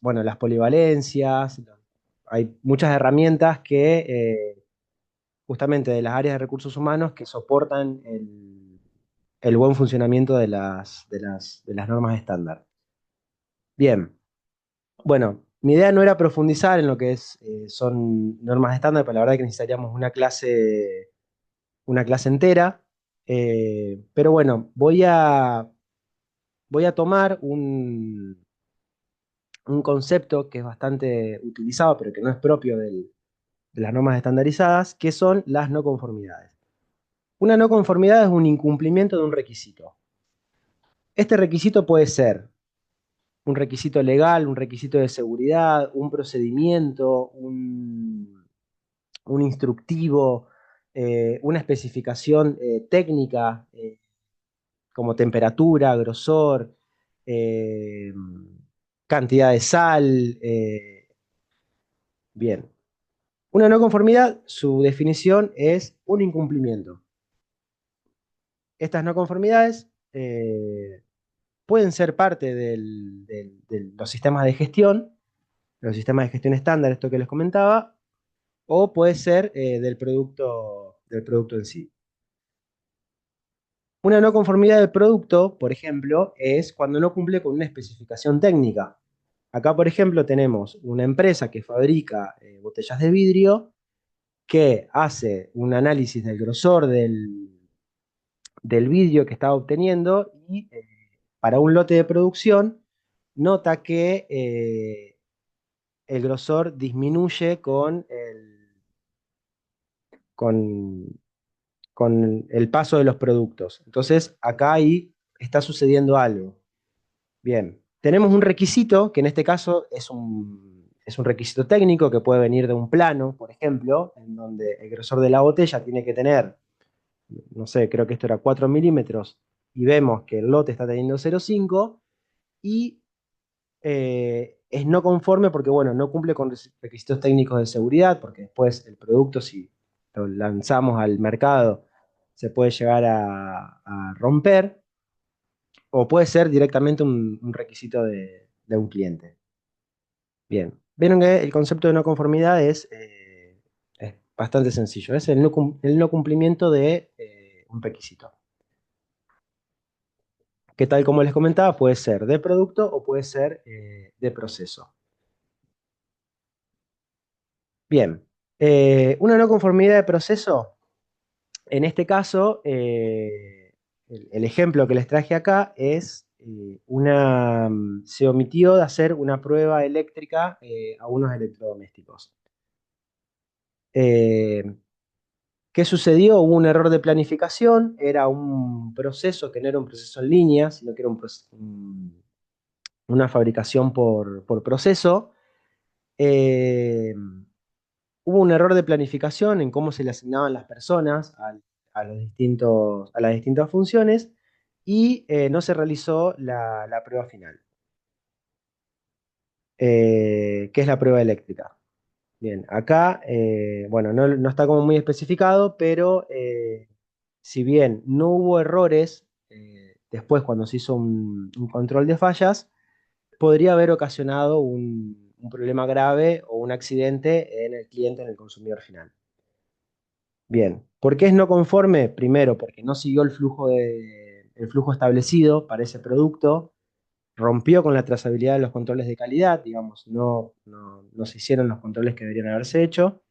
bueno, las polivalencias. Hay muchas herramientas que justamente de las áreas de recursos humanos que soportan el buen funcionamiento de las normas estándar. Bien, bueno, mi idea no era profundizar en lo que son normas estándar, pero la verdad es que necesitaríamos una clase entera. Pero bueno, voy a tomar un concepto que es bastante utilizado, pero que no es propio de las normas estandarizadas, que son las no conformidades. Una no conformidad es un incumplimiento de un requisito. Este requisito puede ser un requisito legal, un requisito de seguridad, un procedimiento, un instructivo, una especificación técnica, como temperatura, grosor, eh, cantidad de sal. Bien. Una no conformidad, su definición es un incumplimiento. Estas no conformidades pueden ser parte de los sistemas de gestión estándar, esto que les comentaba, o puede ser del producto en sí. Una no conformidad del producto, por ejemplo, es cuando no cumple con una especificación técnica. Acá, por ejemplo, tenemos una empresa que fabrica botellas de vidrio que hace un análisis del grosor del vidrio que está obteniendo y para un lote de producción nota que el grosor disminuye con, con el paso de los productos. Entonces, acá ahí está sucediendo algo. Bien, tenemos un requisito, que en este caso es un requisito técnico que puede venir de un plano, por ejemplo, en donde el grosor de la botella tiene que tener, no sé, creo que esto era 4 milímetros, y vemos que el lote está teniendo 0,5 y es no conforme porque, bueno, no cumple con requisitos técnicos de seguridad, porque después el producto, si lo lanzamos al mercado, se puede llegar a romper, o puede ser directamente un requisito de un cliente. Bien, vieron que el concepto de no conformidad es bastante sencillo, es el no cumplimiento de un requisito, que tal como les comentaba, puede ser de producto o puede ser de proceso. Bien, una no conformidad de proceso, en este caso, el ejemplo que les traje acá es se omitió de hacer una prueba eléctrica a unos electrodomésticos. Eh, ¿Qué sucedió? Hubo un error de planificación, era un proceso que no era un proceso en línea, sino que era una fabricación por proceso. Eh, Hubo un error de planificación en cómo se le asignaban las personas a las distintas funciones y no se realizó la prueba final, que es la prueba eléctrica. Bien, acá, bueno, no está como muy especificado, pero si bien no hubo errores, después cuando se hizo un control de fallas, podría haber ocasionado un problema grave o un accidente en el cliente, en el consumidor final. Bien, ¿por qué es no conforme? Primero, porque no siguió el flujo establecido para ese producto, rompió con la trazabilidad de los controles de calidad, digamos, no se hicieron los controles que deberían haberse hecho,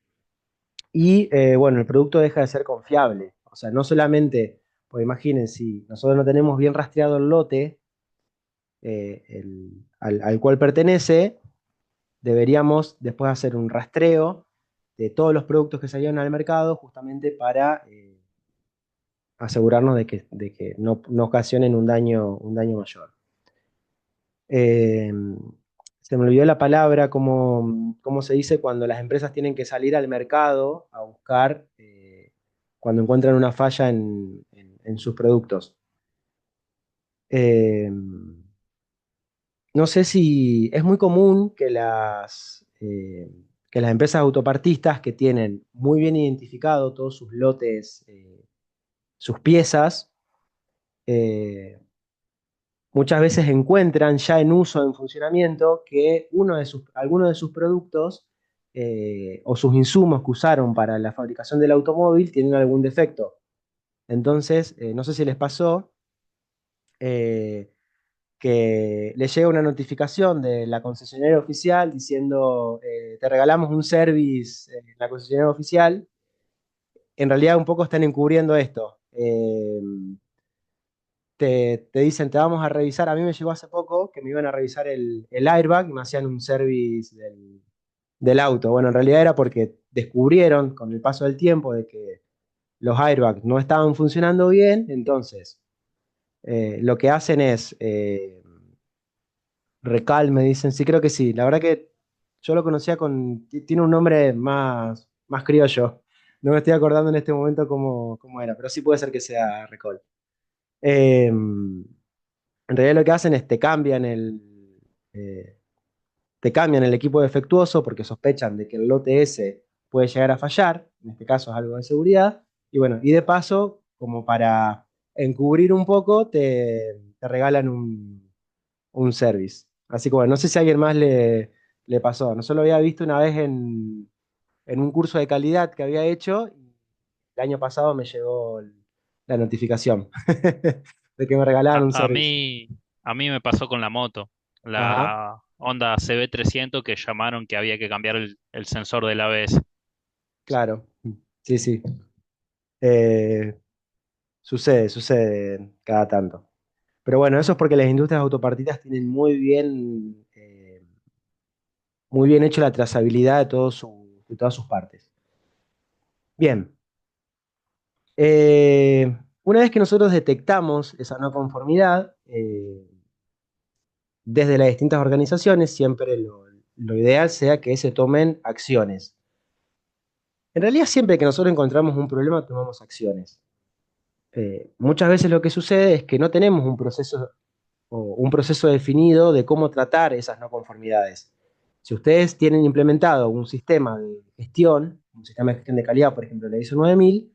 y bueno, el producto deja de ser confiable. O sea, no solamente, pues imaginen, si nosotros no tenemos bien rastreado el lote al cual pertenece, deberíamos después hacer un rastreo de todos los productos que salieron al mercado justamente para asegurarnos de que no ocasionen un daño mayor. Eh, Se me olvidó la palabra, cómo se dice cuando las empresas tienen que salir al mercado a buscar cuando encuentran una falla en sus productos. Eh, no sé si es muy común que las empresas autopartistas que tienen muy bien identificado todos sus lotes, sus piezas, eh, muchas veces encuentran ya en uso, en funcionamiento, que algunos de sus productos o sus insumos que usaron para la fabricación del automóvil tienen algún defecto. Entonces, no sé si les pasó eh, que les llega una notificación de la concesionaria oficial diciendo, te regalamos un service en la concesionaria oficial. En realidad un poco están encubriendo esto. Te dicen, te vamos a revisar. A mí me llegó hace poco que me iban a revisar el airbag y me hacían un service del auto. Bueno, en realidad era porque descubrieron con el paso del tiempo de que los airbags no estaban funcionando bien. Entonces, lo que hacen es Recal, me dicen. Sí, creo que sí. La verdad que yo lo conocía tiene un nombre más criollo. No me estoy acordando en este momento cómo era, pero sí puede ser que sea Recall. En realidad lo que hacen es eh, te cambian el equipo defectuoso porque sospechan de que el lote S puede llegar a fallar, en este caso es algo de seguridad, y bueno, y de paso, como para encubrir un poco, te regalan un service. Así que bueno, no sé si a alguien más le pasó, no solo había visto una vez en un curso de calidad que había hecho, y el año pasado me llegó la notificación de que me regalaban un A service. mí, a mí me pasó con la moto, Ajá. la Honda CB300 que llamaron que había que cambiar el sensor del ABS. Claro, sí, sí. Eh, sucede cada tanto. Pero bueno, eso es porque las industrias autopartitas tienen muy bien hecho la trazabilidad de todas sus partes. Bien, una vez que nosotros detectamos esa no conformidad, desde las distintas organizaciones, siempre lo ideal sea que se tomen acciones. En realidad, siempre que nosotros encontramos un problema, tomamos acciones. Muchas veces lo que sucede es que no tenemos un proceso definido de cómo tratar esas no conformidades. Si ustedes tienen implementado un sistema de gestión de calidad, por ejemplo, la ISO 9000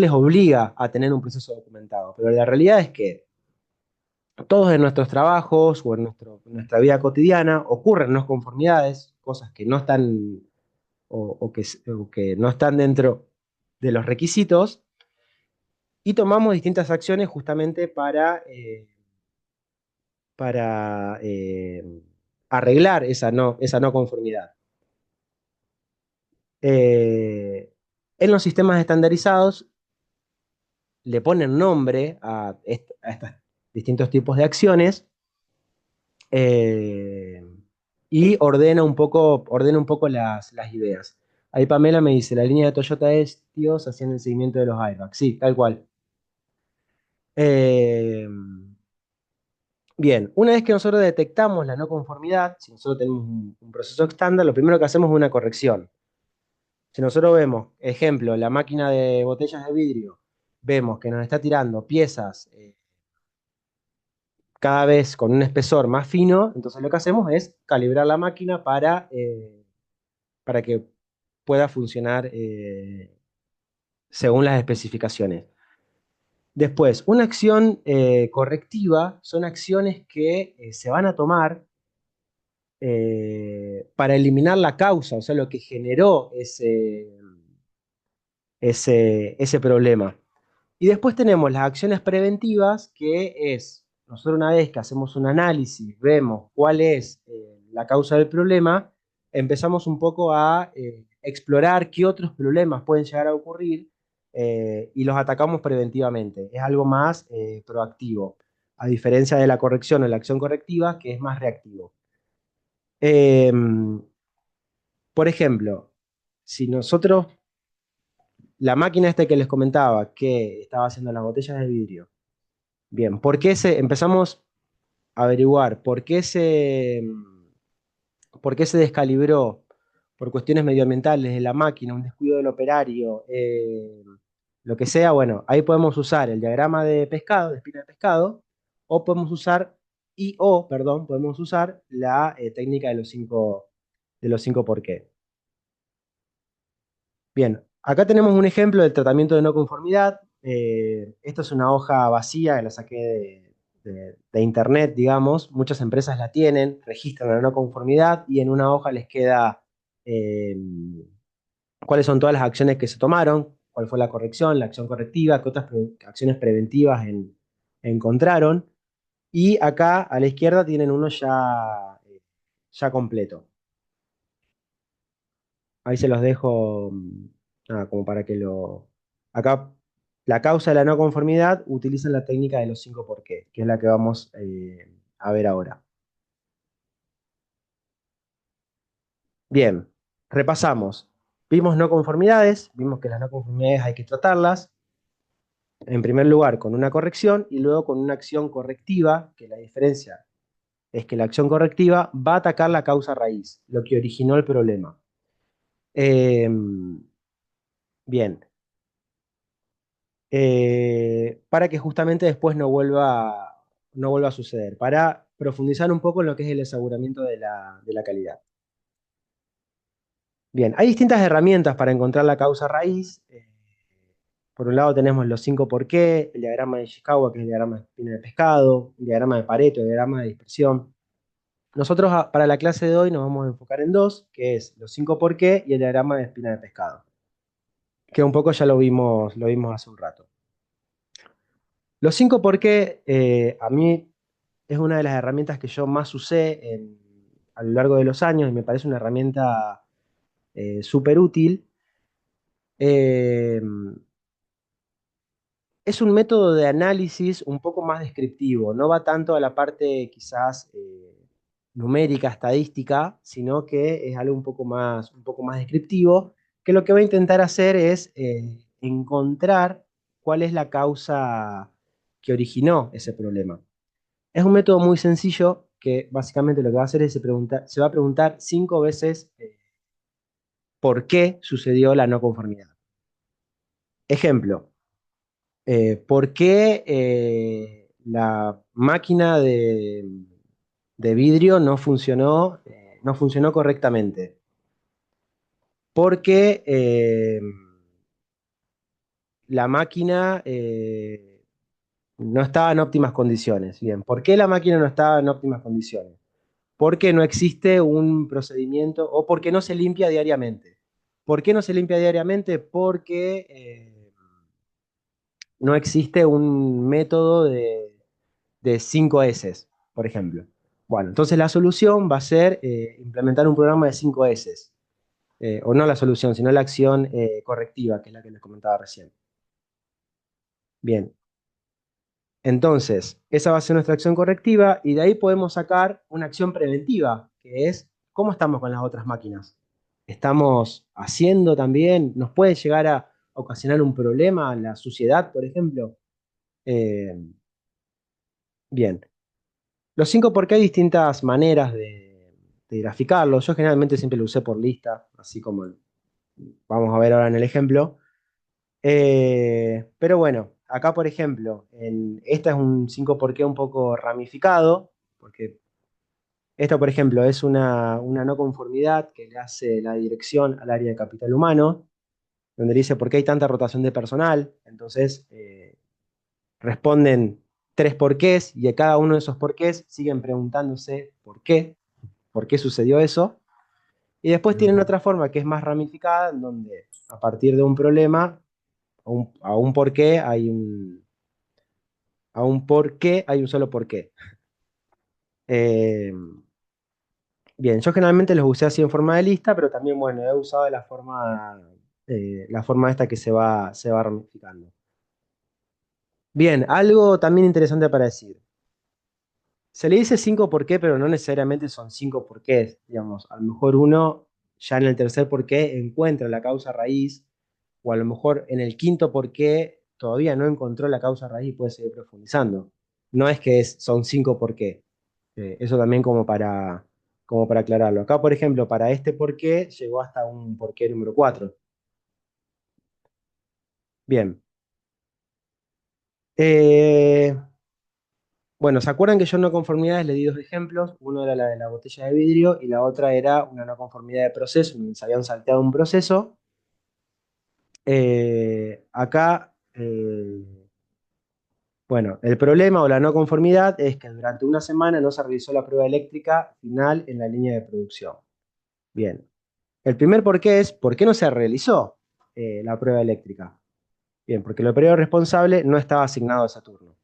les obliga a tener un proceso documentado, pero la realidad es que todos en nuestros trabajos o en nuestra vida cotidiana ocurren no conformidades, cosas que no están o que no están dentro de los requisitos, y tomamos distintas acciones justamente para arreglar esa no conformidad. Eh, en los sistemas estandarizados le ponen nombre a estos distintos tipos de acciones, eh, y ordena un poco las ideas. Ahí Pamela me dice, la línea de Toyota es, tíos, haciendo el seguimiento de los airbags. Sí, tal cual. Eh, Bien, una vez que nosotros detectamos la no conformidad, si nosotros tenemos un proceso estándar, lo primero que hacemos es una corrección. Si nosotros vemos, ejemplo, la máquina de botellas de vidrio, vemos que nos está tirando piezas cada vez con un espesor más fino, entonces lo que hacemos es calibrar la máquina para que pueda funcionar según las especificaciones. Después, una acción correctiva son acciones que se van a tomar para eliminar la causa, o sea, lo que generó ese problema. Y después tenemos las acciones preventivas, que es, nosotros una vez que hacemos un análisis, vemos cuál es la causa del problema, empezamos un poco a explorar qué otros problemas pueden llegar a ocurrir, y los atacamos preventivamente. Es algo más proactivo, a diferencia de la corrección o la acción correctiva, que es más reactivo. Eh, por ejemplo, si nosotros la máquina esta que les comentaba, que estaba haciendo las botellas de vidrio. Bien, empezamos a averiguar por qué se descalibró por cuestiones medioambientales de la máquina, un descuido del operario, lo que sea, bueno, ahí podemos usar el diagrama de pescado, de espina de pescado, o podemos usar, perdón, podemos usar la técnica de los cinco por qué. Bien, acá tenemos un ejemplo del tratamiento de no conformidad. Esta es una hoja vacía que la saqué de internet, digamos. Muchas empresas la tienen, registran la no conformidad y en una hoja les queda eh, cuáles son todas las acciones que se tomaron, cuál fue la corrección, la acción correctiva, qué otras acciones preventivas encontraron. Y acá a la izquierda tienen uno ya completo. Ahí se los dejo, nada, como para que lo... Acá, la causa de la no conformidad utilizan la técnica de los cinco por qué, que es la que vamos a ver ahora. Bien, repasamos. Vimos no conformidades, vimos que las no conformidades hay que tratarlas, en primer lugar con una corrección y luego con una acción correctiva, que la diferencia es que la acción correctiva va a atacar la causa raíz, lo que originó el problema. Eh, bien, para que justamente después no vuelva a suceder, para profundizar un poco en lo que es el aseguramiento de la calidad. Bien, hay distintas herramientas para encontrar la causa raíz. Por un lado tenemos los cinco por qué, el diagrama de Ishikawa, que es el diagrama de espina de pescado, el diagrama de Pareto, el diagrama de dispersión. Nosotros para la clase de hoy nos vamos a enfocar en dos, que es los cinco por qué y el diagrama de espina de pescado, que un poco ya lo vimos hace un rato. Los cinco por qué, a mí es una de las herramientas que yo más usé a lo largo de los años y me parece una herramienta súper útil. Eh, es un método de análisis un poco más descriptivo, no va tanto a la parte quizás numérica, estadística, sino que es algo un poco más descriptivo, que lo que va a intentar hacer es encontrar cuál es la causa que originó ese problema. Es un método muy sencillo que básicamente lo que va a hacer es se va a preguntar 5 veces por qué sucedió la no conformidad. Ejemplo, ¿por qué la máquina de vidrio no funcionó correctamente? Porque la máquina no estaba en óptimas condiciones. Bien, ¿por qué la máquina no estaba en óptimas condiciones? Porque no existe un procedimiento o porque no se limpia diariamente. ¿Por qué no se limpia diariamente? Porque no existe un método de 5 S, por ejemplo. Bueno, entonces la solución va a ser implementar un programa de 5 S. O no la solución, sino la acción correctiva, que es la que les comentaba recién. Bien, entonces, esa va a ser nuestra acción correctiva y de ahí podemos sacar una acción preventiva, que es cómo estamos con las otras máquinas. ¿Estamos haciendo también? ¿Nos puede llegar a ocasionar un problema la suciedad, por ejemplo? Eh, bien, los 5 porque hay distintas maneras de graficarlo. Yo generalmente siempre lo usé por lista, así como vamos a ver ahora en el ejemplo. Pero bueno, acá por ejemplo, esta es un 5 por qué un poco ramificado, porque esta por ejemplo es una no conformidad que le hace la dirección al área de capital humano, donde dice por qué hay tanta rotación de personal. Entonces responden 3 porqués y a cada uno de esos porqués siguen preguntándose por qué sucedió eso. Y después tienen otra forma que es más ramificada, en donde a partir de un problema, a un porqué a un porqué hay un solo porqué. Eh, bien, yo generalmente los usé así en forma de lista, pero también, bueno, he usado de la forma esta que se va ramificando. Bien, algo también interesante para decir. Se le dice 5 por qué, pero no necesariamente son 5 porqués, digamos. A lo mejor uno ya en el tercer porqué encuentra la causa raíz o a lo mejor en el quinto por qué todavía no encontró la causa raíz y puede seguir profundizando. No es que son 5 por qué. Eso también como para aclararlo. Acá, por ejemplo, para este por qué llegó hasta un por qué número 4. Bien. Eh, bueno, ¿se acuerdan que yo en no conformidades le di dos ejemplos? Uno era la de la botella de vidrio y la otra era una no conformidad de proceso, donde se habían salteado un proceso. Acá, bueno, el problema o la no conformidad es que durante una semana no se realizó la prueba eléctrica final en la línea de producción. Bien. El primer por qué es, ¿por qué no se realizó la prueba eléctrica? Bien, porque el operario responsable no estaba asignado a ese turno.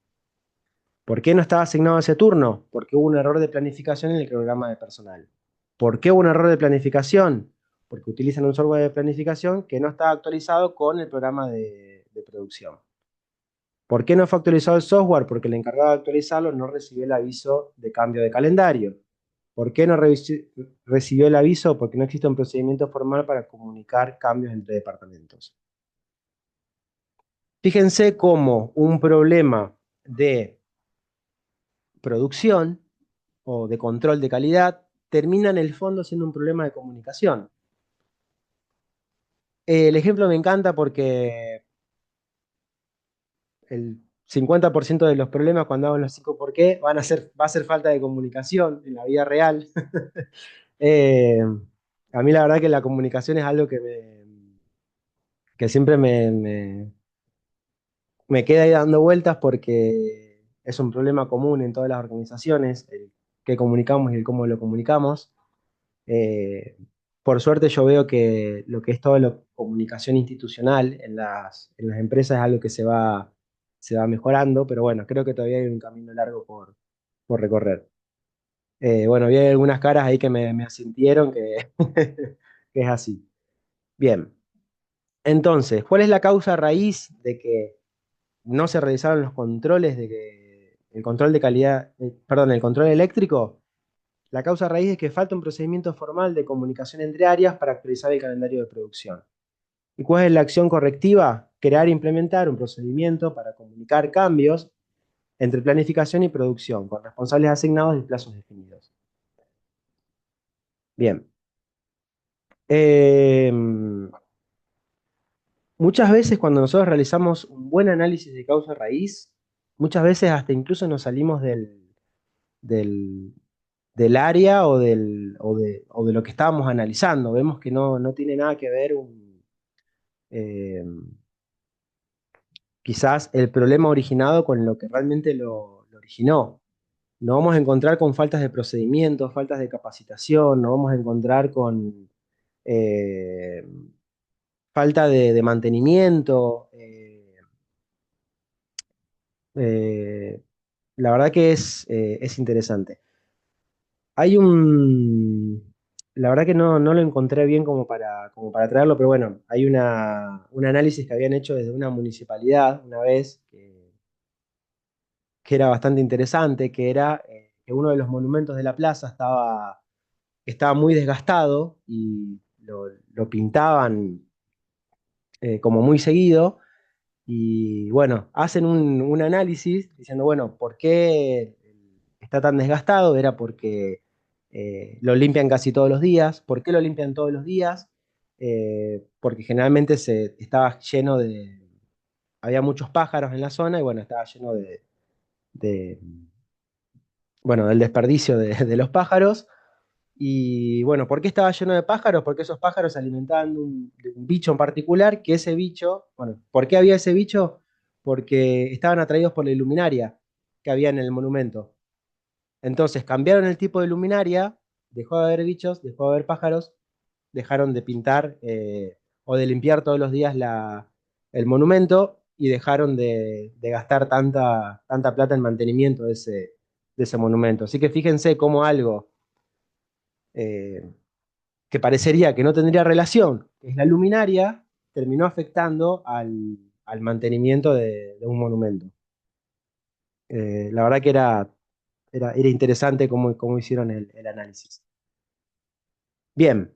¿Por qué no estaba asignado a ese turno? Porque hubo un error de planificación en el cronograma de personal. ¿Por qué hubo un error de planificación? Porque utilizan un software de planificación que no estaba actualizado con el programa de producción. ¿Por qué no fue actualizado el software? Porque el encargado de actualizarlo no recibió el aviso de cambio de calendario. ¿Por qué no recibió el aviso? Porque no existe un procedimiento formal para comunicar cambios entre departamentos. Fíjense cómo un problema de producción o de control de calidad termina en el fondo siendo un problema de comunicación. El ejemplo me encanta porque el 50% de los problemas cuando hago los 5 por qué va a ser falta de comunicación en la vida real. Eh, a mí la verdad que la comunicación es algo que siempre me queda ahí dando vueltas porque es un problema común en todas las organizaciones, el qué comunicamos y el cómo lo comunicamos. Eh, por suerte yo veo que lo que es toda la comunicación institucional en las empresas es algo que se va mejorando, pero bueno, creo que todavía hay un camino largo por recorrer. Bueno, vi algunas caras ahí que me asintieron que, que es así. Bien, entonces, ¿cuál es la causa raíz de que no se realizaron los controles de que el control de calidad, perdón, el control eléctrico? La causa raíz es que falta un procedimiento formal de comunicación entre áreas para actualizar el calendario de producción. ¿Y cuál es la acción correctiva? Crear e implementar un procedimiento para comunicar cambios entre planificación y producción, con responsables asignados y plazos definidos. Bien. Eh, Muchas veces cuando nosotros realizamos un buen análisis de causa raíz, muchas veces hasta incluso nos salimos del, del área o de lo que estábamos analizando. Vemos que no tiene nada que ver eh, quizás el problema originado con lo que realmente lo originó. Nos vamos a encontrar con faltas de procedimientos, faltas de capacitación, nos vamos a encontrar con eh, falta de mantenimiento. Eh, la verdad que es interesante. Hay la verdad que no lo encontré bien como para traerlo, pero bueno, hay un análisis que habían hecho desde una municipalidad una vez, que era bastante interesante, que era que uno de los monumentos de la plaza estaba muy desgastado y lo pintaban como muy seguido. Y bueno, hacen un análisis diciendo, bueno, ¿por qué está tan desgastado? Era porque lo limpian casi todos los días. ¿Por qué lo limpian todos los días? Porque generalmente estaba lleno había muchos pájaros en la zona y bueno, estaba lleno de- bueno, del desperdicio de los pájaros. Y bueno, ¿por qué estaba lleno de pájaros? Porque esos pájaros se alimentaban de un bicho en particular, que ese bicho, bueno, ¿por qué había ese bicho? Porque estaban atraídos por la luminaria que había en el monumento. Entonces cambiaron el tipo de luminaria, dejó de haber bichos, dejó de haber pájaros, dejaron de pintar o de limpiar todos los días el monumento y dejaron de gastar tanta plata en mantenimiento de ese monumento. Así que fíjense cómo algo eh, que parecería que no tendría relación, que es la luminaria, terminó afectando al mantenimiento de un monumento. La verdad que era interesante cómo hicieron el análisis. Bien,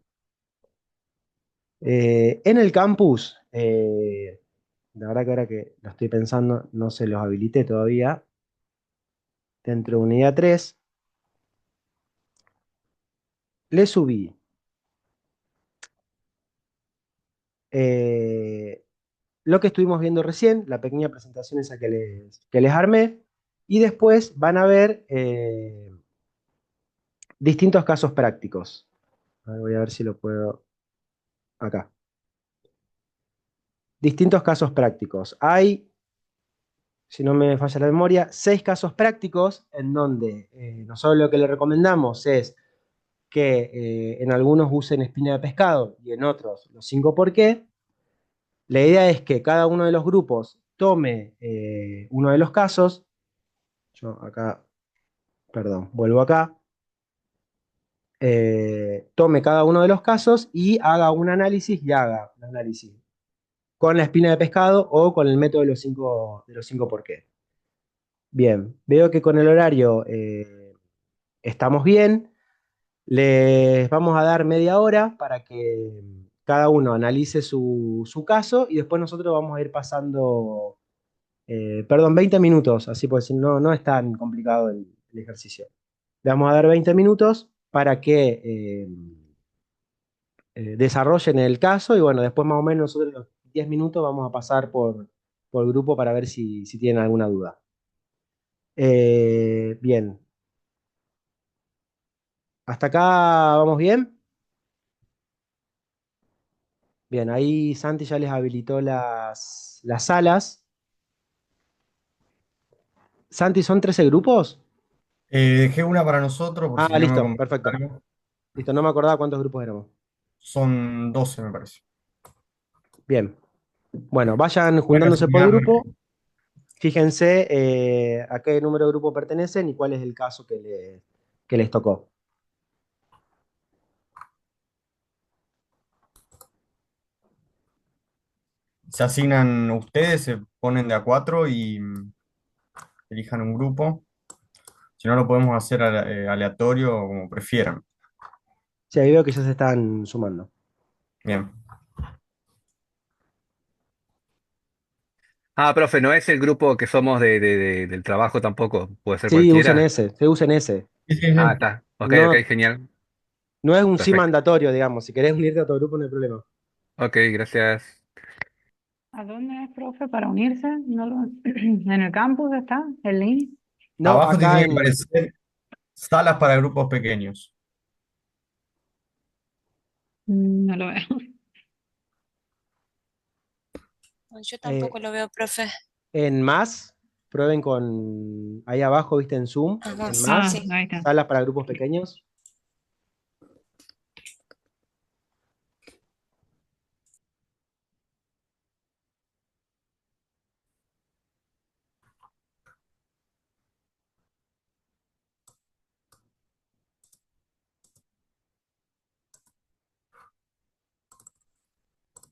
En el campus, la verdad que ahora que lo estoy pensando, no se los habilité todavía. Dentro de unidad 3, le subí eh, lo que estuvimos viendo recién, la pequeña presentación esa que les armé, y después van a ver distintos casos prácticos. A ver, voy a ver si lo puedo acá. Distintos casos prácticos. Hay, si no me falla la memoria, 6 casos prácticos en donde nosotros lo que le recomendamos es que en algunos usen espina de pescado y en otros los 5 por qué. La idea es que cada uno de los grupos tome uno de los casos. Yo acá, perdón, vuelvo acá. Tome cada uno de los casos y haga un análisis y haga un análisis con la espina de pescado o con el método de los cinco por qué. Bien, veo que con el horario estamos bien. Les vamos a dar media hora para que cada uno analice su caso y después nosotros vamos a ir pasando, perdón, 20 minutos, así pues no es tan complicado el ejercicio. Le vamos a dar 20 minutos para que desarrollen el caso y bueno, después más o menos nosotros los 10 minutos vamos a pasar por el grupo para ver si tienen alguna duda. Bien, hasta acá vamos bien. Bien, ahí Santi ya les habilitó las salas. Santi, ¿son 13 grupos? Dejé una para nosotros por si Ah, no me listo, conviene perfecto. algo. Listo, no me acordaba cuántos grupos éramos. Son 12 me parece. Bien, bueno, vayan Voy a juntándose por casualidad, grupo. Fíjense a qué número de grupo pertenecen y cuál es el caso que les tocó. se asignan ustedes, se ponen de a cuatro y elijan un grupo. Si no, lo podemos hacer aleatorio como prefieran. Sí, ahí veo que ya se están sumando. Bien. Ah, profe, no es el grupo que somos del trabajo tampoco, puede ser Sí, usen cualquiera. ese, sí, usen ese. Sí, sí, Ah, sí. está. Ok, ok, No, genial. no es un sí Perfecto. mandatorio, digamos. Si querés unirte a otro grupo, no hay problema. Ok, gracias. ¿A dónde es, profe, para unirse? No lo... ¿En el campus está el link? No, Abajo te acá tiene que aparecer salas para grupos pequeños. No lo veo. Yo eh, tampoco lo veo, profe. en más, prueben con ahí abajo, viste, en Zoom, Ajá, en sí, Ah, más, sí. ahí está. salas para grupos pequeños.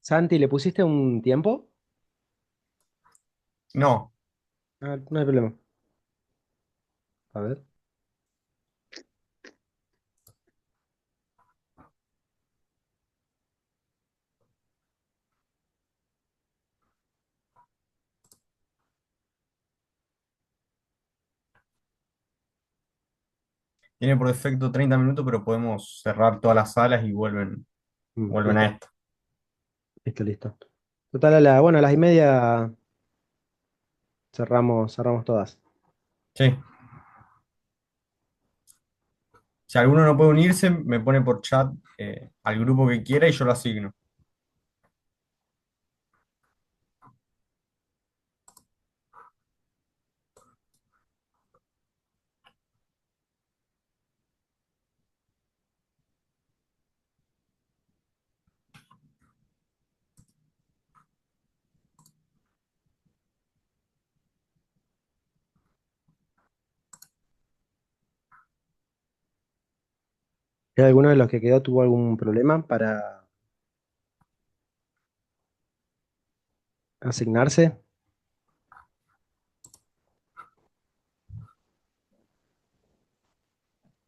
Santi, ¿le pusiste un tiempo? No, Ah, no hay problema. A ver. tiene por defecto 30 minutos, pero podemos cerrar todas las salas y vuelven a Listo, esto. listo, listo. Total, bueno, a las y media cerramos todas. Sí. Si alguno no puede unirse, me pone por chat al grupo que quiera y yo lo asigno. ¿Hay alguno de los que quedó tuvo algún problema para asignarse?